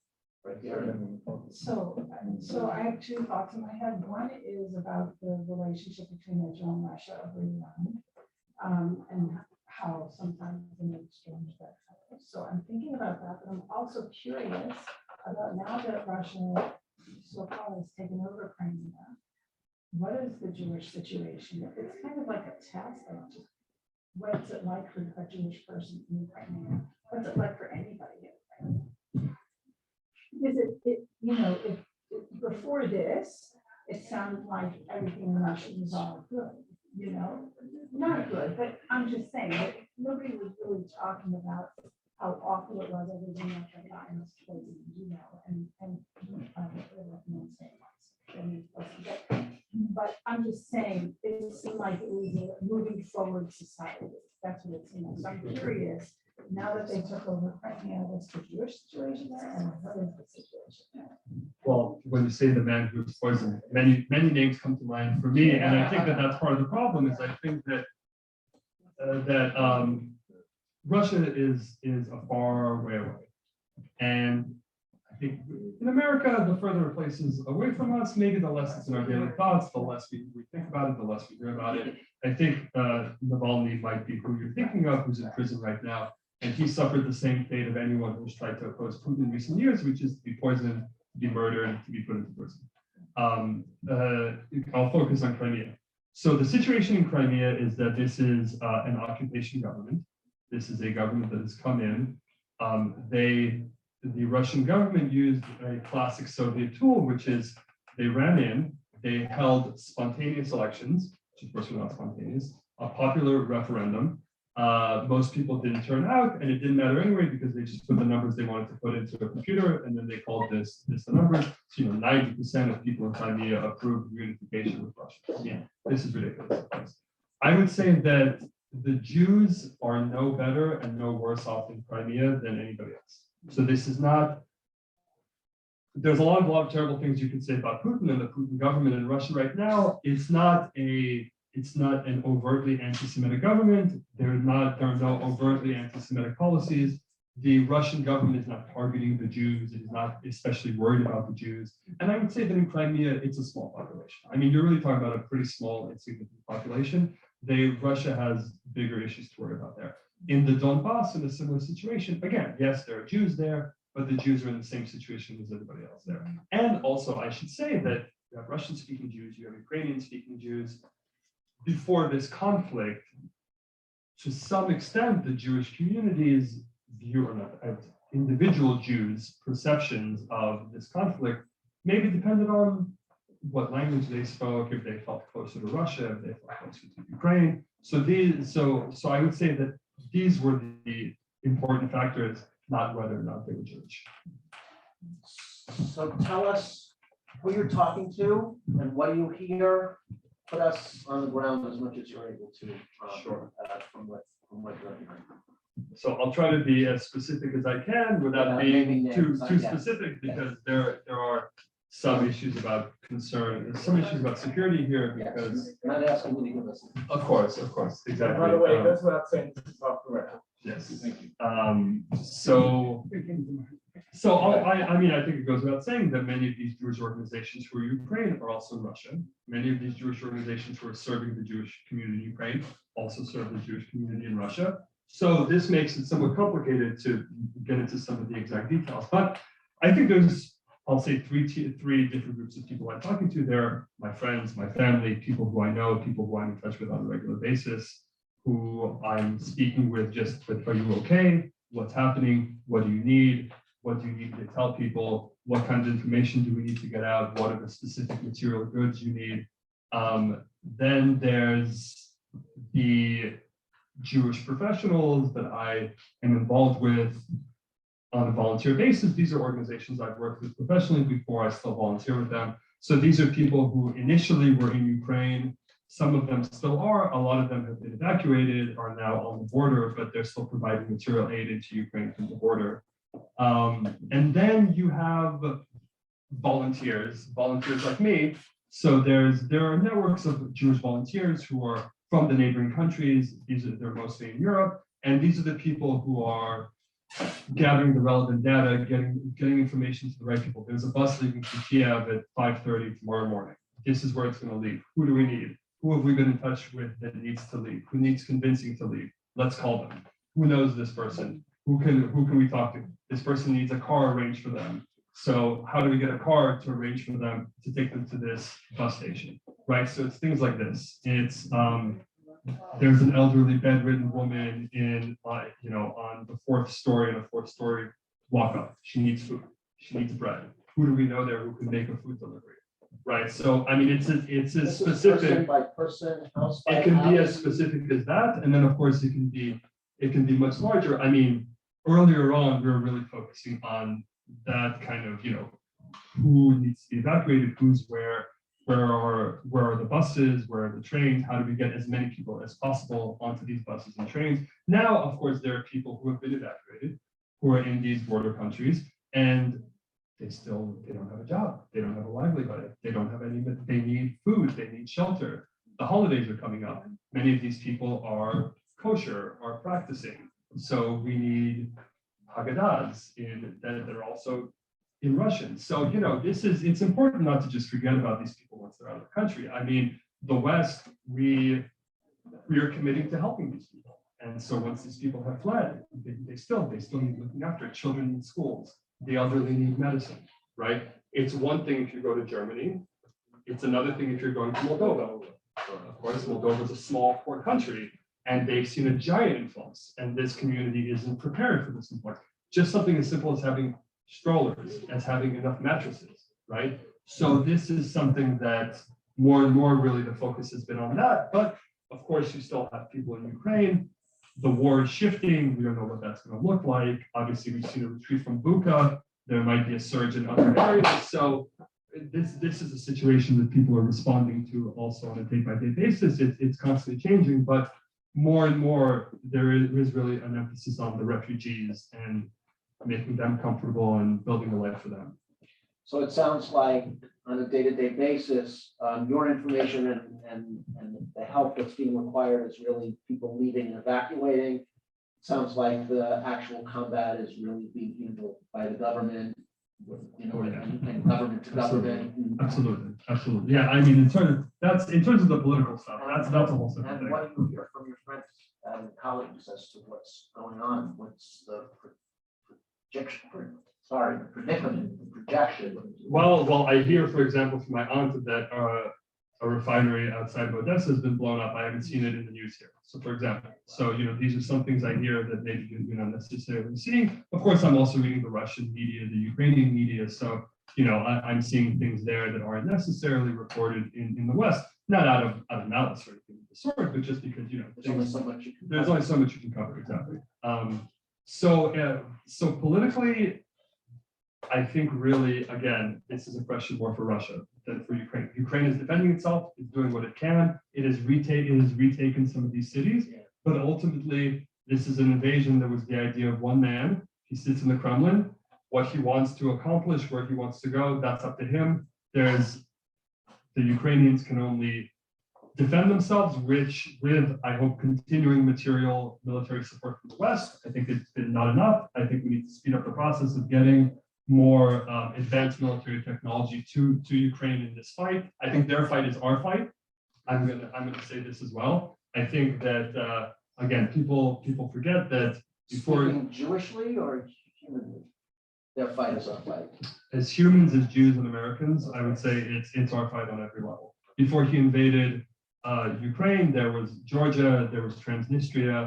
So I have two thoughts in my head. One is about the relationship between Israel and Russia over Iran, and how sometimes in exchange that happens. So I'm thinking about that, but I'm also curious about now that Russia so far has taken over Crimea. What is the Jewish situation? It's kind of like a test of just what's it like for a Jewish person in Crimea? What's it like for anybody in Crimea? Because before this, it sounded like everything in Russia was all good, not good, but I'm just saying that nobody was really talking about how awful it was, everything that the violence was, but I'm just saying, it seemed like it was a moving forward society. That's what it seemed like. So I'm curious, now that they took over Crimea, what's the Jewish situation there, and what is the situation there? Well, when you say the man who was poisoned, many names come to mind for me, and I think that that's part of the problem. Is I think that Russia is a far way away, and I think in America, the further places away from us, maybe the less it's in our daily thoughts, the less we think about it, the less we hear about it. I think Navalny might be who you're thinking of, who's in prison right now, and he suffered the same fate of anyone who's tried to oppose Putin in recent years, which is to be poisoned, to be murdered, to be put into prison. I'll focus on Crimea. So the situation in Crimea is that this is an occupation government. This is a government that has come in. The Russian government used a classic Soviet tool, which is they ran in, they held spontaneous elections, which of course were not spontaneous, a popular referendum. Most people didn't turn out, and it didn't matter anyway because they just put the numbers they wanted to put into a computer, and then they called this the numbers. So 90% of people in Crimea approved reunification with Russia. Yeah, this is ridiculous. I would say that the Jews are no better and no worse off in Crimea than anybody else. So this is not there's a lot of terrible things you could say about Putin and the Putin government in Russia right now. It's not an overtly anti-Semitic government. There are no overtly anti-Semitic policies. The Russian government is not targeting the Jews. It is not especially worried about the Jews. And I would say that in Crimea, it's a small population. I mean, you're really talking about a pretty small, insignificant population. Russia has bigger issues to worry about there. In the Donbass, in a similar situation, again, yes, there are Jews there, but the Jews are in the same situation as everybody else there. And also, I should say that you have Russian-speaking Jews, you have Ukrainian-speaking Jews. Before this conflict, to some extent, the Jewish community's view, or not, individual Jews' perceptions of this conflict maybe depended on what language they spoke, if they felt closer to Russia, if they felt closer to Ukraine. So I would say that these were the important factors, not whether or not they were Jewish. So tell us who you're talking to and what you hear. Put us on the ground as much as you're able to. Sure. From what you're hearing. So I'll try to be as specific as I can without being too specific, because there are some issues about concern, there's some issues about security here, because Not asking you to give us. of course, exactly. By the way, that's without saying this is off the record. Yes. Thank you. So I mean, I think it goes without saying that many of these Jewish organizations who are Ukraine are also Russian. Many of these Jewish organizations who are serving the Jewish community in Ukraine also serve the Jewish community in Russia. So this makes it somewhat complicated to get into some of the exact details. But I think there's, I'll say three different groups of people I'm talking to. They're my friends, my family, people who I know, people who I'm in touch with on a regular basis, who I'm speaking with just with, are you okay? What's happening? What do you need? What do you need to tell people? What kind of information do we need to get out? What are the specific material goods you need? Then there's the Jewish professionals that I am involved with on a volunteer basis. These are organizations I've worked with professionally before. I still volunteer with them. So these are people who initially were in Ukraine. Some of them still are. A lot of them have been evacuated, are now on the border, but they're still providing material aid into Ukraine from the border. And then you have volunteers like me. So there are networks of Jewish volunteers who are from the neighboring countries. They're mostly in Europe, and these are the people who are gathering the relevant data, getting information to the right people. There's a bus leaving from Kiev at 5:30 tomorrow morning. This is where it's going to leave. Who do we need? Who have we been in touch with that needs to leave? Who needs convincing to leave? Let's call them. Who knows this person? Who can we talk to? This person needs a car arranged for them. So how do we get a car to arrange for them to take them to this bus station, right? So it's things like this. It's there's an elderly bedridden woman in on the fourth story in a fourth-story walk-up. She needs food. She needs bread. Who do we know there who can make a food delivery, right? So I mean, it's as specific. Person by person, house by It can be as house. specific as that, and then of course it can be much larger. I mean, earlier on we were really focusing on that kind of who needs to be evacuated, who's where are the buses, where are the trains, how do we get as many people as possible onto these buses and trains. Now, of course, there are people who have been evacuated, who are in these border countries, and they don't have a job, they don't have a livelihood, they need food, they need shelter. The holidays are coming up. Many of these people are kosher, are practicing. So we need Haggadahs that are also in Russian. So, it's important not to just forget about these people once they're out of the country. I mean, the West, we are committing to helping these people. And so once these people have fled, they still need looking after. Children need schools, the elderly need medicine, right? It's one thing if you go to Germany. It's another thing if you're going to Moldova. Of course, Moldova is a small, poor country, and they've seen a giant influx, and this community isn't prepared for this influx. Just something as simple as having strollers, as having enough mattresses, right? So this is something that more and more really the focus has been on that. But of course, you still have people in Ukraine. The war is shifting. We don't know what that's going to look like. Obviously, we've seen a retreat from Bucha. There might be a surge in other areas. So this is a situation that people are responding to also on a day-by-day basis. It's constantly changing, but more and more there is really an emphasis on the refugees and making them comfortable and building a life for them. So it sounds like on a day-to-day basis, your information and the help that's being required is really people leaving and evacuating. Sounds like the actual combat is really being handled by the government, and government to government. Absolutely. Yeah, I mean, in terms of the political stuff, that's a whole separate And thing. what do you hear from your friends and colleagues as to what's going on? What's the predicament, the projection? Well, I hear, for example, from my aunt that a refinery outside of Odessa has been blown up. I haven't seen it in the news here. So, for example, these are some things I hear that maybe you're not necessarily seeing. Of course, I'm also reading the Russian media, the Ukrainian media. So, I'm seeing things there that aren't necessarily reported in the West, not out of malice or anything of the sort, but just because, There's only so much you can. there's only so much you can cover, exactly. So politically, I think really, again, this is a question more for Russia than for Ukraine. Ukraine is defending itself, it's doing what it can, it has retaken some of these cities, but ultimately, this is an invasion that was the idea of one man. He sits in the Kremlin. What he wants to accomplish, where he wants to go, that's up to him. The Ukrainians can only defend themselves, which with, I hope, continuing material military support from the West. I think it's been not enough. I think we need to speed up the process of getting more advanced military technology to Ukraine in this fight. I think their fight is our fight. I'm gonna say this as well. I think that again, people forget that before, Speaking Jewishly or humanly? Their fight is our fight. as humans, as Jews and Americans, I would say it's our fight on every level. Before he invaded Ukraine, there was Georgia, there was Transnistria,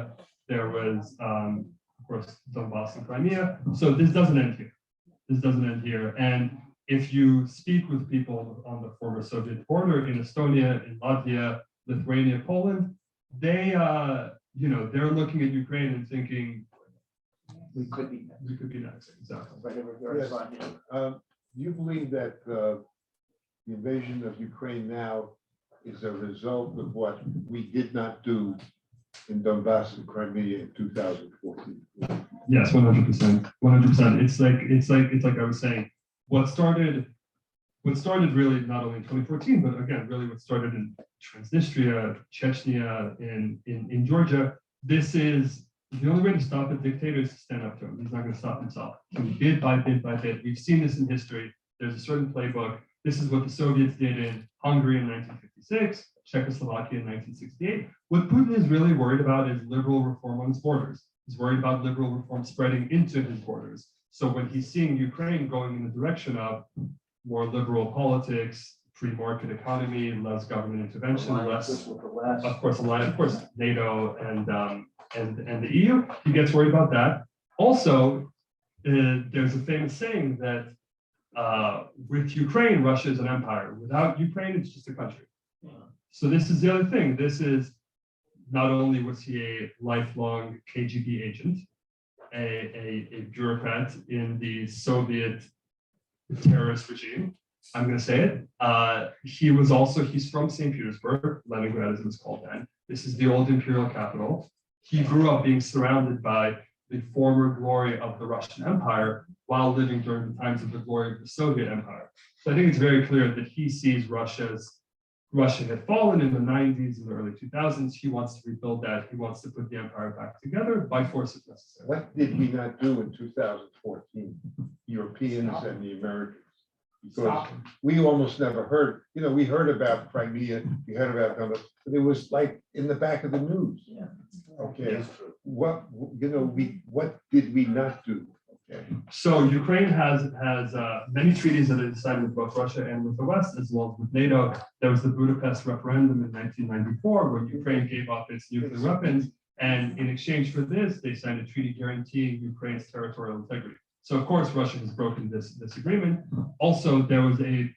there was of course Donbass and Crimea. So this doesn't end here. And if you speak with people on the former Soviet border in Estonia, in Latvia, Lithuania, Poland, they're looking at Ukraine and thinking, We could be next. we could be next. Exactly. Right over here, Yes. on here. Do you believe that the invasion of Ukraine now is a result of what we did not do in Donbass and Crimea in 2014? Yes, 100%. 100%. It's like I was saying, what started really not only in 2014, but again, really what started in Transnistria, Chechnya, in Georgia. This is the only way to stop a dictator is to stand up to him. He's not going to stop himself. So bit by bit by bit. We've seen this in history. There's a certain playbook. This is what the Soviets did in Hungary in 1956, Czechoslovakia in 1968. What Putin is really worried about is liberal reform on his borders. He's worried about liberal reform spreading into his borders. So when he's seeing Ukraine going in the direction of more liberal politics, free market economy, less government intervention, Alliances with the West. of course, NATO and the EU, he gets worried about that. Also, there's a famous saying that with Ukraine, Russia is an empire. Without Ukraine, it's just a country. So this is the other thing. This is not only was he a lifelong KGB agent, a bureaucrat in the Soviet terrorist regime, I'm going to say it. He's from St. Petersburg, Leningrad as it was called then. This is the old imperial capital. He grew up being surrounded by the former glory of the Russian Empire while living during the times of the glory of the Soviet Empire. So I think it's very clear that he sees Russia had fallen in the 90s and the early 2000s. He wants to rebuild that. He wants to put the empire back together by force if necessary. What did we not do in 2014, Europeans and the Americans? Because we almost never heard, we heard about Crimea, we heard about Donbass, but it was like in the back of the news. Yeah. Okay, what did we not do? Okay. So Ukraine has many treaties that it signed with both Russia and with the West, as well as with NATO. There was the Budapest referendum in 1994, where Ukraine gave up its nuclear weapons, and in exchange for this, they signed a treaty guaranteeing Ukraine's territorial integrity. So of course, Russia has broken this agreement. Also, there was a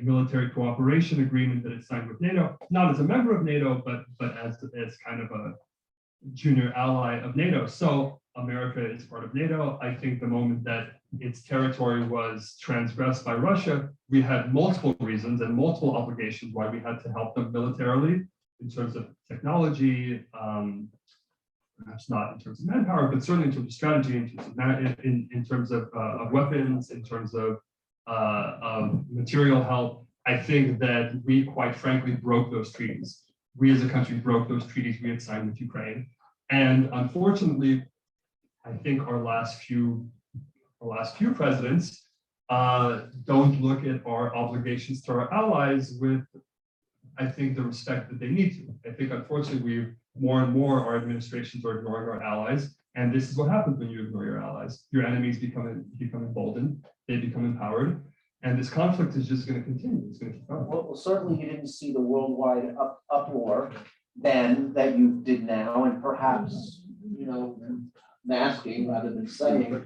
military cooperation agreement that it signed with NATO, not as a member of NATO, but as kind of a junior ally of NATO. So America is part of NATO. I think the moment that its territory was transgressed by Russia, we had multiple reasons and multiple obligations why we had to help them militarily in terms of technology, perhaps not in terms of manpower, but certainly in terms of strategy, in terms of weapons, in terms of of material help. I think that we quite frankly broke those treaties. We as a country broke those treaties we had signed with Ukraine. And unfortunately, I think our last few presidents don't look at our obligations to our allies with, I think, the respect that they need to. I think unfortunately more and more our administrations are ignoring our allies. And this is what happens when you ignore your allies. Your enemies become emboldened, they become empowered. And this conflict is just going to continue. It's going to keep going. Well, certainly you didn't see the worldwide uproar then that you did now, and perhaps, masking rather than saying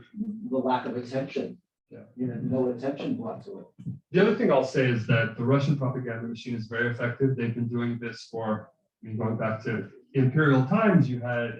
the lack of attention. Yeah. No attention brought to it. The other thing I'll say is that the Russian propaganda machine is very effective. They've been doing this for, going back to imperial times. You had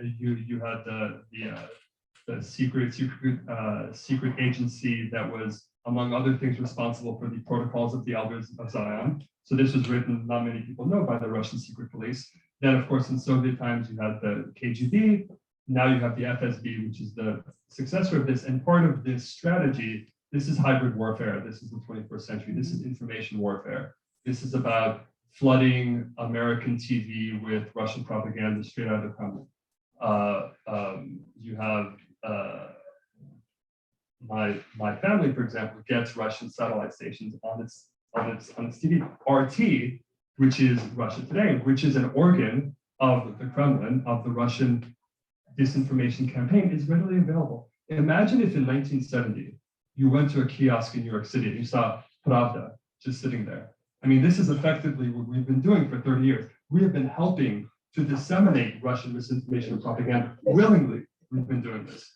the secret agency that was, among other things, responsible for the protocols of the elders of Zion. So this was written, not many people know, by the Russian secret police. Then, of course, in Soviet times, you had the KGB. Now you have the FSB, which is the successor of this. And part of this strategy, this is hybrid warfare. This is the 21st century. This is information warfare. This is about flooding American TV with Russian propaganda straight out of the Kremlin. You have my family, for example, gets Russian satellite stations on its TV. RT, which is Russia Today, which is an organ of the Kremlin, of the Russian disinformation campaign, is readily available. Imagine if in 1970 you went to a kiosk in New York City and you saw Pravda just sitting there. I mean, this is effectively what we've been doing for 30 years. We have been helping to disseminate Russian misinformation and propaganda willingly. We've been doing this.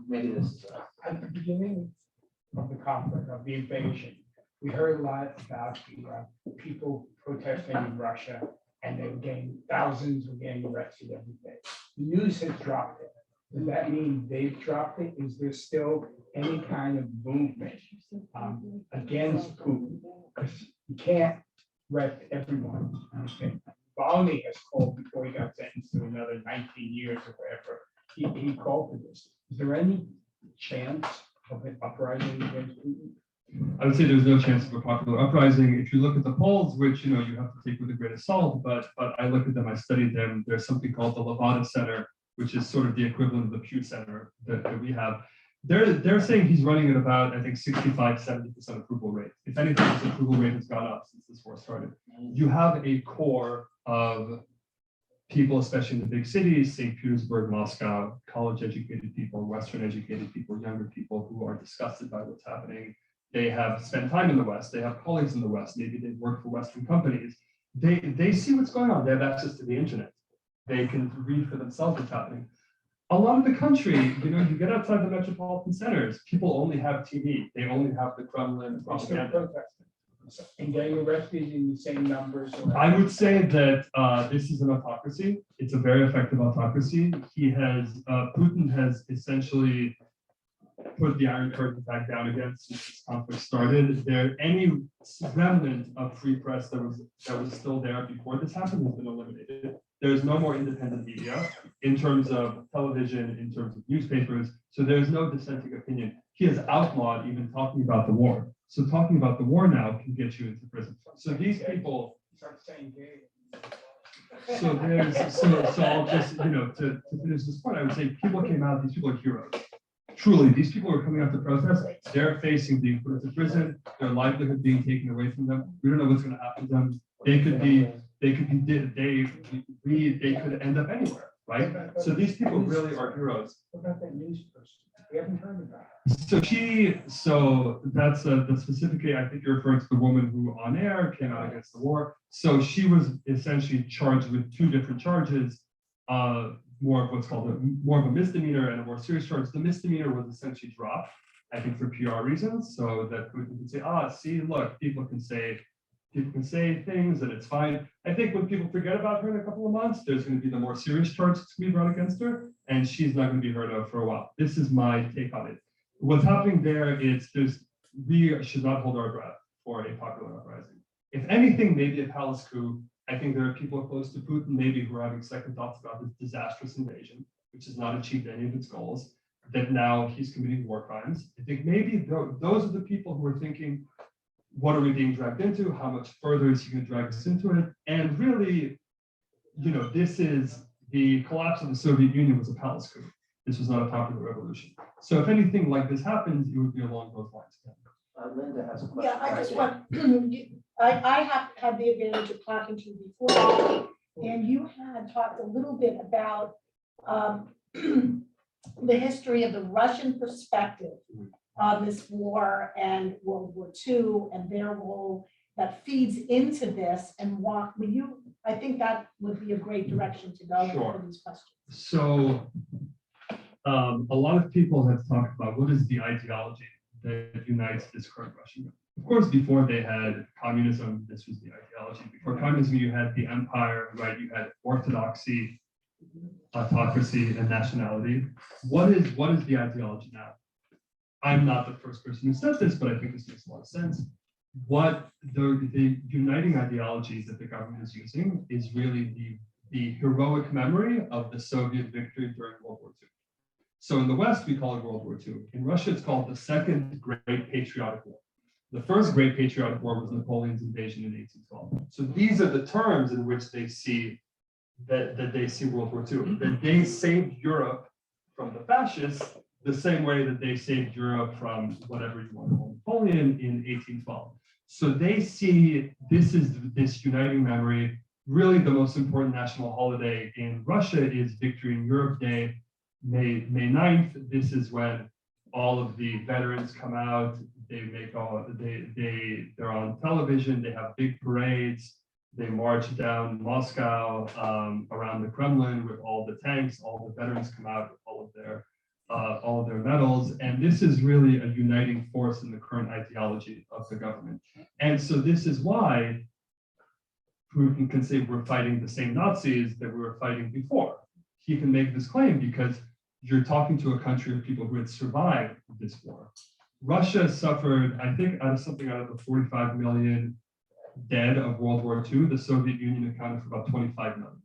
Maybe this is At the beginning of the conflict, of the invasion, we heard a lot about the people protesting in Russia, and they were getting, thousands were getting arrested every day. The news has dropped it. Does that mean they've dropped it? Is there still any kind of movement against Putin? Because you can't arrest everyone. Navalny has called, before he got sentenced to another 19 years or whatever, he called for this. Is there any chance of an uprising against Putin? I would say there's no chance of a popular uprising. If you look at the polls, which you have to take with a grain of salt, but I look at them, I studied them. There's something called the Levada Center, which is sort of the equivalent of the Pew Center that we have. They're saying he's running at about, I think, 65-70% approval rate. If anything, his approval rate has gone up since this war started. You have a core of people, especially in the big cities, St. Petersburg, Moscow, college-educated people, Western-educated people, younger people who are disgusted by what's happening. They have spent time in the West. They have colleagues in the West. Maybe they work for Western companies. They see what's going on. They have access to the internet. They can read for themselves what's happening. A lot of the country, you get outside the metropolitan centers, people only have TV. They only have the Kremlin propaganda. And getting arrested in the same numbers? I would say that this is an autocracy. It's a very effective autocracy. Putin has essentially put the Iron Curtain back down again since this conflict started. Any remnant of free press that was still there before this happened has been eliminated. There's no more independent media in terms of television, in terms of newspapers. So there's no dissenting opinion. He has outlawed even talking about the war. So talking about the war now can get you into prison. So these people. Start saying gay. So I'll just, to finish this point, I would say people came out, these people are heroes. Truly, these people are coming out to protest. They're facing being put into prison, their livelihood being taken away from them. We don't know what's going to happen to them. They could end up anywhere, right? So these people really are heroes. What about that news person? We haven't heard about it. So that's the specifically, I think you're referring to the woman who on air came out against the war. So she was essentially charged with two different charges, more of what's called more of a misdemeanor and a more serious charge. The misdemeanor was essentially dropped, I think, for PR reasons, so that Putin could say, see, look, people can say things and it's fine. I think when people forget about her in a couple of months, there's going to be the more serious charge to be brought against her, and she's not going to be heard of for a while. This is my take on it. What's happening there is we should not hold our breath for a popular uprising. If anything, maybe a palace coup. I think there are people close to Putin maybe who are having second thoughts about this disastrous invasion, which has not achieved any of its goals. that now he's committing war crimes. I think maybe those are the people who are thinking, what are we being dragged into? How much further is he going to drag us into it? And really, this is the collapse of the Soviet Union was a palace coup. This was not a popular revolution. So if anything like this happens, it would be along those lines. Linda has a question. Yeah, I just want, I have had the advantage of talking to you before, and you had talked a little bit about the history of the Russian perspective on this war and World War II and their role that feeds into this, and what will you, I think that would be a great direction to go Sure. for these questions. So a lot of people have talked about what is the ideology that unites this current Russian. Of course, before they had communism, this was the ideology. Before communism, you had the empire, right? You had orthodoxy, autocracy, and nationality. What is the ideology now? I'm not the first person who said this, but I think this makes a lot of sense. What the uniting ideologies that the government is using is really the heroic memory of the Soviet victory during World War II. So in the West, we call it World War II. In Russia, it's called the Second Great Patriotic War. The first Great Patriotic War was Napoleon's invasion in 1812. So these are the terms in which they see that they see World War II. That they saved Europe from the fascists the same way that they saved Europe from whatever you want to call Napoleon in 1812. So they see this uniting memory. Really, the most important national holiday in Russia is Victory in Europe Day, May 9th. This is when all of the veterans come out. They're on television. They have big parades. They march down Moscow around the Kremlin with all the tanks. All the veterans come out with all of their medals. And this is really a uniting force in the current ideology of the government. And so this is why Putin can say we're fighting the same Nazis that we were fighting before. He can make this claim because you're talking to a country of people who had survived this war. Russia suffered, I think, out of the 45 million dead of World War II, the Soviet Union accounted for about 25 million.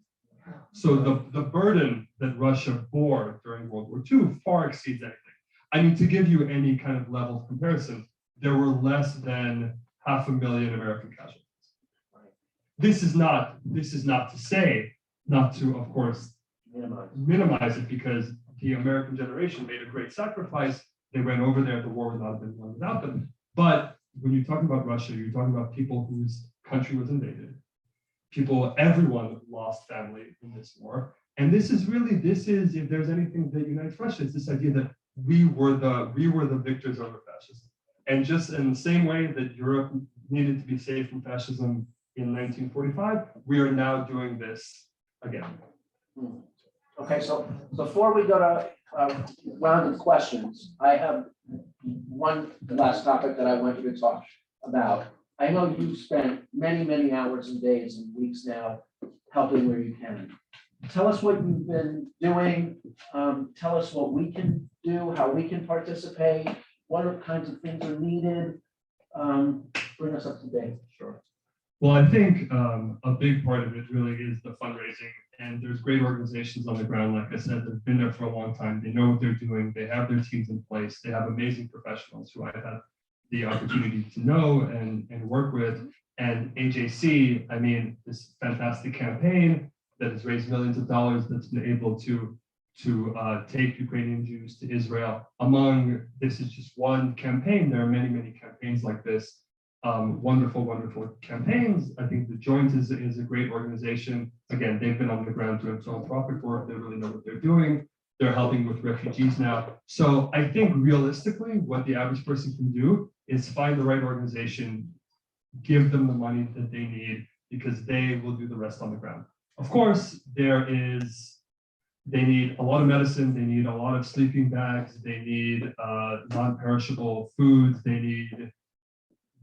So the burden that Russia bore during World War II far exceeds anything. I mean, to give you any kind of level of comparison, there were less than 500,000 American casualties. This is not to say, not to, of course, minimize it, because the American generation made a great sacrifice. They went over there, the war would not have been won without them. But when you're talking about Russia, you're talking about people whose country was invaded. Everyone lost family in this war. And this is, if there's anything that unites Russia, it's this idea that we were the victors over fascism. And just in the same way that Europe needed to be saved from fascism in 1945, we are now doing this again. Okay, so before we go to round of questions, I have one last topic that I want you to talk about. I know you've spent many, many hours and days and weeks now helping where you can. Tell us what you've been doing. Tell us what we can do, how we can participate, what kinds of things are needed. Bring us up to date. Sure. Well, I think a big part of it really is the fundraising. And there's great organizations on the ground. Like I said, they've been there for a long time. They know what they're doing. They have their teams in place. They have amazing professionals who I've had the opportunity to know and work with. And AJC, I mean, this fantastic campaign that has raised millions of dollars, that's been able to take Ukrainian Jews to Israel. This is just one campaign. There are many, many campaigns like this. Wonderful, wonderful campaigns. I think the Joint is a great organization. Again, they've been on the ground doing philanthropic work. They really know what they're doing. They're helping with refugees now. So I think realistically, what the average person can do is find the right organization, give them the money that they need, because they will do the rest on the ground. Of course, they need a lot of medicine. They need a lot of sleeping bags. They need non-perishable foods. They need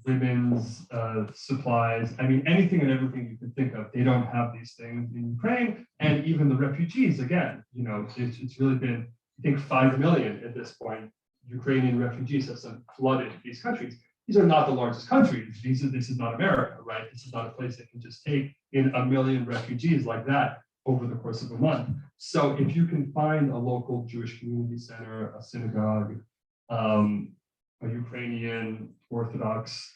women's supplies. I mean, anything and everything you can think of. They don't have these things in Ukraine. And even the refugees, again, it's really been, I think, 5 million at this point. Ukrainian refugees have flooded these countries. These are not the largest countries. This is not America, right? This is not a place that can just take in 1 million refugees like that. over the course of a month. So if you can find a local Jewish community center, a synagogue, a Ukrainian Orthodox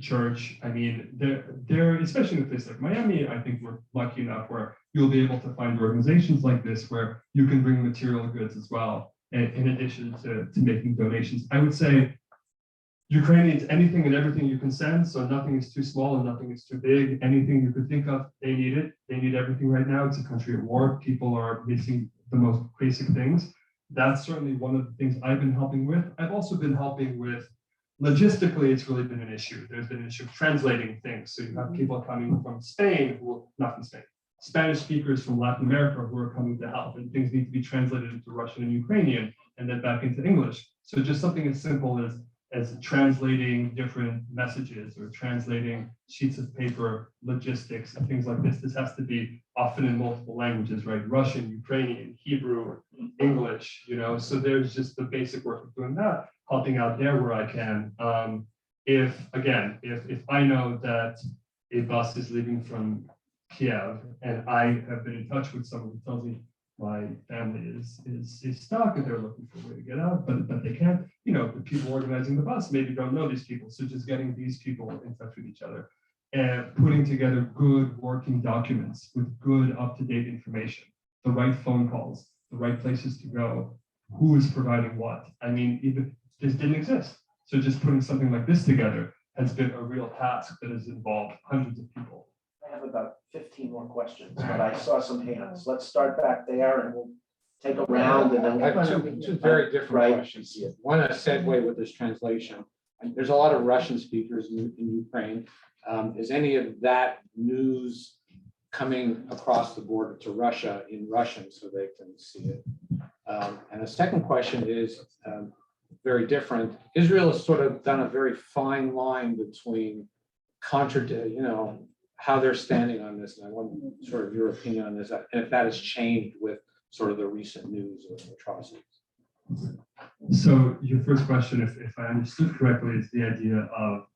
church, I mean, they're especially in a place like Miami, I think we're lucky enough where you'll be able to find organizations like this where you can bring material goods as well, in addition to making donations. I would say Ukrainians, anything and everything you can send, so nothing is too small and nothing is too big. Anything you could think of, they need it. They need everything right now. It's a country at war. People are missing the most basic things. That's certainly one of the things I've been helping with. I've also been helping with, logistically, it's really been an issue. There's been an issue of translating things. So you have people coming from Spain, not from Spain, Spanish speakers from Latin America who are coming to help, and things need to be translated into Russian and Ukrainian and then back into English. So just something as simple as translating different messages or translating sheets of paper, logistics, and things like this. This has to be often in multiple languages, right? Russian, Ukrainian, Hebrew, English, so there's just the basic work of doing that, helping out there where I can. If I know that a bus is leaving from Kiev and I have been in touch with someone who tells me my family is stuck and they're looking for a way to get out, but they can't, the people organizing the bus maybe don't know these people. So just getting these people in touch with each other and putting together good working documents with good up-to-date information, the right phone calls, the right places to go, who is providing what. I mean, even this didn't exist. So just putting something like this together has been a real task that has involved hundreds of people. I have about 15 more questions, but I saw some hands. Let's start back there and we'll take a round and then. I have two very different Right. questions. One, a segue with this translation. And there's a lot of Russian speakers in Ukraine. Is any of that news coming across the border to Russia in Russian so they can see it? And the second question is very different. Israel has sort of done a very fine line between how they're standing on this. And I want sort of your opinion on this, and if that has changed with sort of the recent news of atrocities. So your first question, if I understood correctly, is the idea of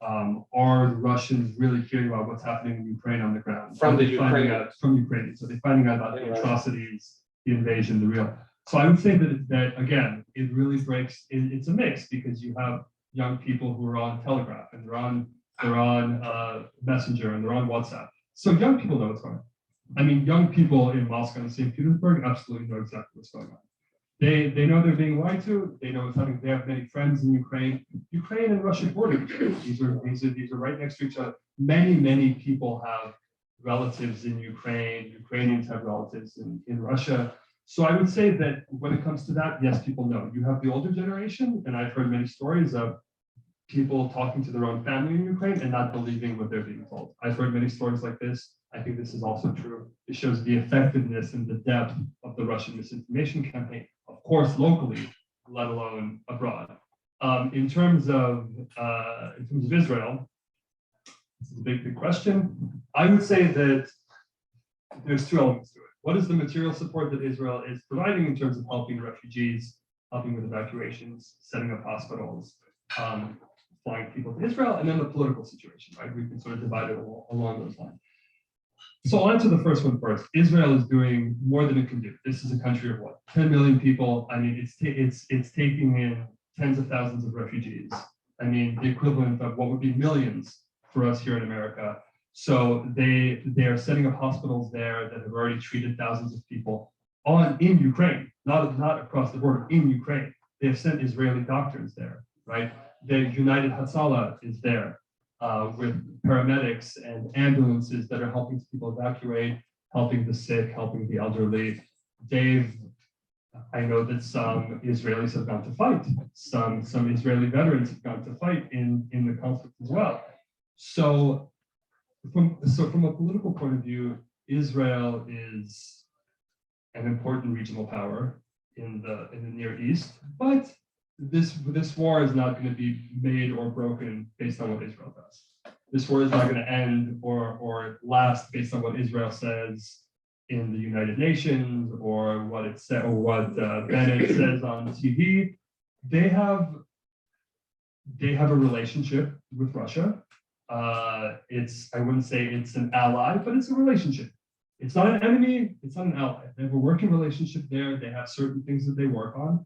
are the Russians really caring about what's happening in Ukraine on the ground? From the Ukrainians. From Ukrainians. So they're finding out about the atrocities, the invasion, the real. So I would say that again, it really breaks, it's a mix because you have young people who are on Telegraph and they're on Messenger and they're on WhatsApp. So young people know what's going on. I mean, young people in Moscow and St. Petersburg absolutely know exactly what's going on. They know they're being lied to. They know what's happening. They have many friends in Ukraine. Ukraine and Russia border. These are right next to each other. Many people have relatives in Ukraine. Ukrainians have relatives in Russia. So I would say that when it comes to that, yes, people know. You have the older generation, and I've heard many stories of people talking to their own family in Ukraine and not believing what they're being told. I've heard many stories like this. I think this is also true. It shows the effectiveness and the depth of the Russian misinformation campaign, of course, locally, let alone abroad. In terms of Israel, this is a big question. I would say that there's two elements to it. What is the material support that Israel is providing in terms of helping refugees, helping with evacuations, setting up hospitals, flying people to Israel, and then the political situation, right? We can sort of divide it along those lines. So I'll answer the first one first. Israel is doing more than it can do. This is a country of what? 10 million people. I mean, it's taking in tens of thousands of refugees. I mean, the equivalent of what would be millions for us here in America. So they are setting up hospitals there that have already treated thousands of people in Ukraine, not across the border, in Ukraine. They have sent Israeli doctors there, right? The United Hatzalah is there with paramedics and ambulances that are helping people evacuate, helping the sick, helping the elderly. I know that some Israelis have gone to fight. Some Israeli veterans have gone to fight in the conflict as well. So from a political point of view, Israel is an important regional power in the Near East, but this war is not going to be made or broken based on what Israel does. This war is not going to end or last based on what Israel says in the United Nations or what it said or what Bennett says on TV. They have a relationship with Russia. I wouldn't say it's an ally, but it's a relationship. It's not an enemy, it's not an ally. They have a working relationship there. They have certain things that they work on.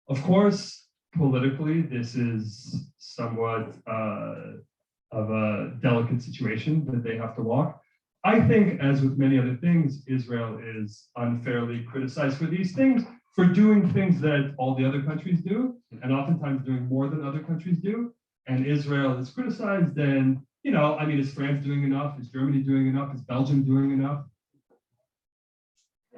Of course, politically, this is somewhat of a delicate situation that they have to walk. I think, as with many other things, Israel is unfairly criticized for these things, for doing things that all the other countries do, and oftentimes doing more than other countries do. And Israel is criticized, and, you know, I mean, is France doing enough? Is Germany doing enough? Is Belgium doing enough?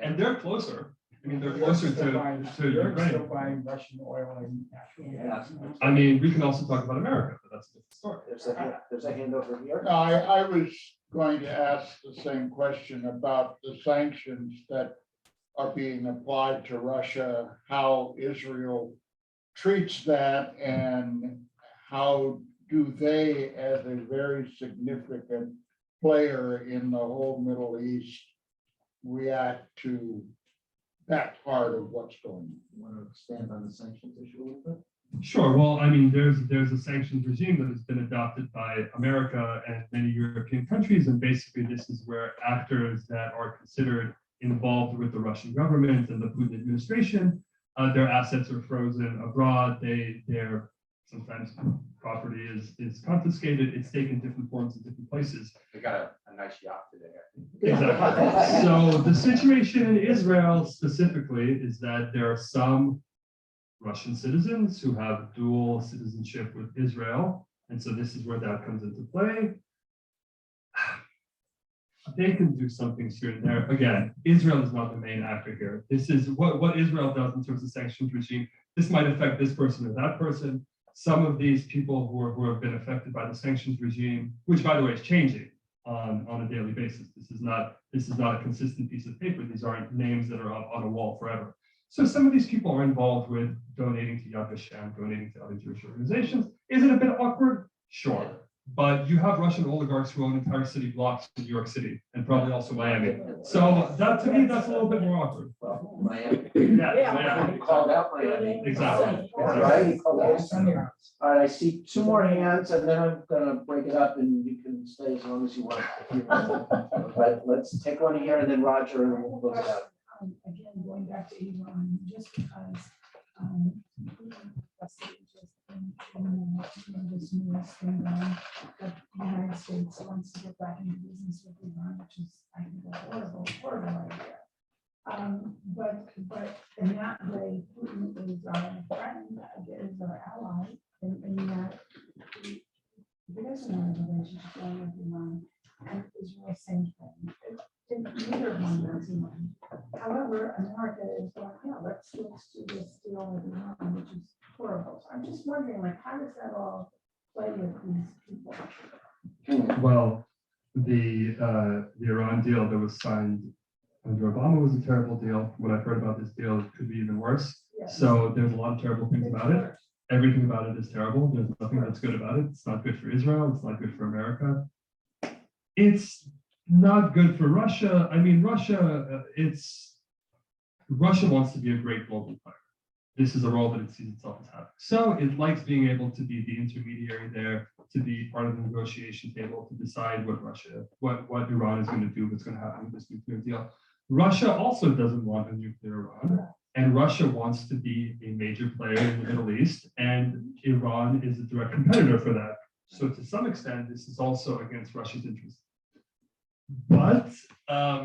And they're closer. I mean, they're closer to You're still Ukraine. buying Russian oil and natural gas. I mean, we can also talk about America, but that's a different story. There's a hand over here. No, I was going to ask the same question about the sanctions that are being applied to Russia, how Israel treats that, and how do they, as a very significant player in the whole Middle East, react to that part of what's going on? You want to expand on the sanctions issue a little bit? Sure. Well, I mean, there's a sanctions regime that has been adopted by America and many European countries, and basically this is where actors that are considered involved with the Russian government and the Putin administration, their assets are frozen abroad. Their sometimes property is confiscated. It's taken different forms in different places. They got a nice yacht today. Exactly. So the situation in Israel specifically is that there are some Russian citizens who have dual citizenship with Israel. And so this is where that comes into play. They can do some things here and there. Again, Israel is not the main actor here. This is what Israel does in terms of sanctions regime. This might affect this person or that person. Some of these people who have been affected by the sanctions regime, which by the way is changing on a daily basis. This is not a consistent piece of paper. These aren't names that are up on a wall forever. So some of these people are involved with donating to Yad Vashem, donating to other Jewish organizations. Is it a bit awkward? Sure. But you have Russian oligarchs who own entire city blocks in New York City and probably also Miami. So that, to me, that's a little bit more awkward. Well, Miami. Yeah, Miami. Called out Miami. Exactly. Right? All right, I see two more hands, and then I'm gonna break it up, and you can stay as long as you want. But let's take one here, and then Roger, and we'll close it out. Again, going back to Iran, just because this newest thing that the United States wants to get back into business with Iran, which is, I think, a horrible idea. But in that way, Putin is our friend, is our ally, in that he doesn't have a relationship with Iran, and Israel, same thing. Neither one knows Iran. However, America is going, yeah, let's do this deal with Iran, which is horrible. So I'm just wondering, like, how does that all play with these people? Well, the Iran deal that was signed under Obama was a terrible deal. What I've heard about this deal, it could be even worse. Yeah. So there's a lot of terrible things about it. Everything about it is terrible. There's nothing that's good about it. It's not good for Israel. It's not good for America. It's not good for Russia. I mean, Russia wants to be a great global player. This is a role that it sees itself as having. So it likes being able to be the intermediary there, to be part of the negotiation table, to decide what Iran is going to do, what's going to happen with this nuclear deal. Russia also doesn't want a nuclear Iran, and Russia wants to be a major player in the Middle East, and Iran is a direct competitor for that. So to some extent, this is also against Russia's interests. But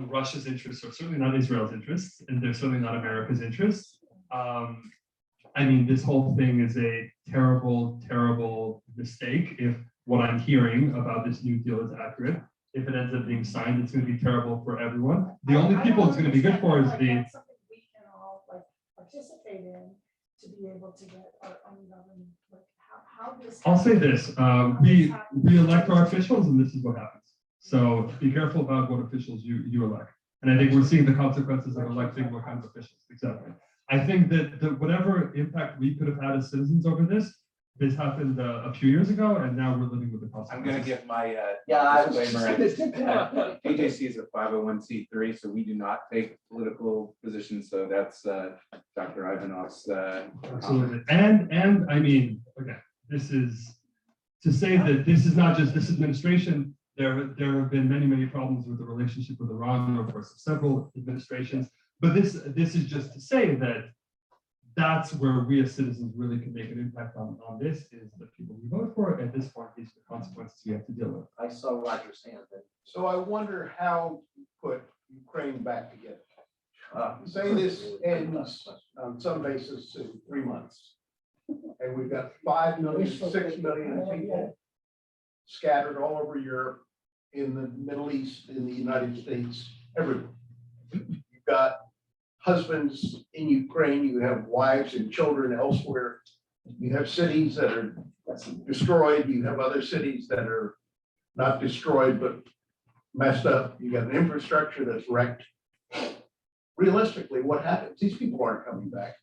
Russia's interests are certainly not Israel's interests, and they're certainly not America's interests. I mean, this whole thing is a terrible, terrible mistake. If what I'm hearing about this new deal is accurate, if it ends up being signed, it's going to be terrible for everyone. The only people it's going to be good for is like, the. that's something we can all like participate in to be able to get our own government. Like how this. I'll say this: we elect our officials, and this is what happens. So be careful about what officials you elect. And I think we're seeing the consequences of electing what kinds of officials. Exactly. I think that whatever impact we could have had as citizens over this happened a few years ago, and now we're living with the consequences. I'm going to give my disclaimer. disclaimer. AJC is a 501c3, so we do not take political positions. So that's Dr. Ivanov's. Absolutely. And I mean, okay, this is to say that this is not just this administration. there have been many problems with the relationship with Iran over several administrations. But this is just to say that that's where we as citizens really can make an impact on this, is the people we vote for. At this point, these are the consequences we have to deal with. I saw Roger's hand. So I wonder how you put Ukraine back together. Say this ends on some basis in 3 months. And we've got 5 million, 6 million people scattered all over Europe, in the Middle East, in the United States, everywhere. You've got husbands in Ukraine, you have wives and children elsewhere. You have cities that are destroyed, you have other cities that are not destroyed, but messed up. You got an infrastructure that's wrecked. Realistically, what happens? These people aren't coming back.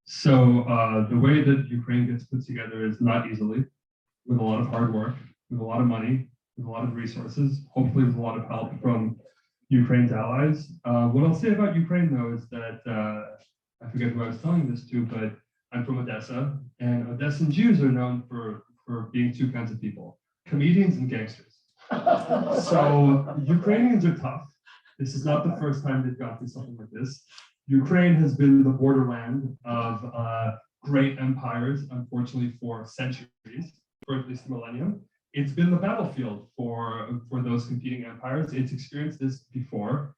So the way that Ukraine gets put together is not easily, with a lot of hard work, with a lot of money, with a lot of resources, hopefully with a lot of help from Ukraine's allies. What I'll say about Ukraine, though, is that I forget who I was telling this to, but I'm from Odessa, and Odessan Jews are known for being two kinds of people: comedians and gangsters. So Ukrainians are tough. This is not the first time they've gone through something like this. Ukraine has been the borderland of great empires, unfortunately, for centuries, for at least a millennium. It's been the battlefield for those competing empires. It's experienced this before.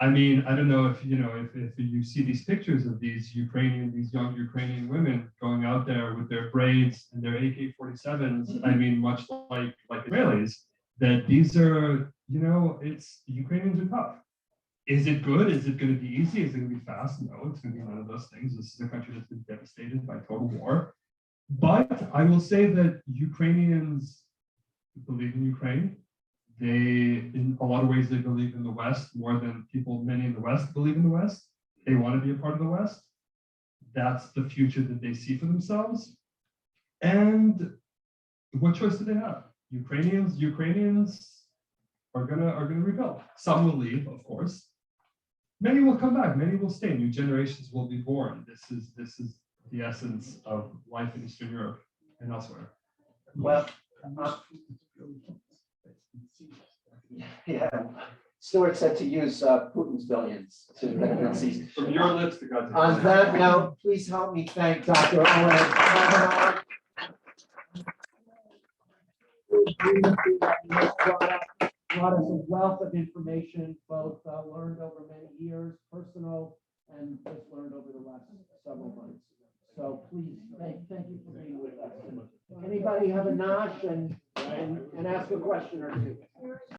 I mean, I don't know if you see these pictures of these young Ukrainian women going out there with their braids and their AK-47s. I mean, much like Israelis, that these are, it's Ukrainians are tough. Is it good? Is it going to be easy? Is it going to be fast? No, it's going to be none of those things. This is a country that's been devastated by total war. But I will say that Ukrainians believe in Ukraine. In a lot of ways, they believe in the West more than many in the West believe in the West. They want to be a part of the West. That's the future that they see for themselves. And what choice do they have? Ukrainians are gonna rebuild. Some will leave, of course. Many will come back. Many will stay. New generations will be born. This is the essence of life in Eastern Europe and elsewhere. Well, yeah, Stuart said to use Putin's billions to benefit Caesar. From your lips to God's On that note, please help me thank Dr. Oleg Ivanov. Brought us a wealth of information, both learned over many years, personal, and just learned over the last several months. So please, thank you for being with us. Anybody have a nosh and ask a question or two?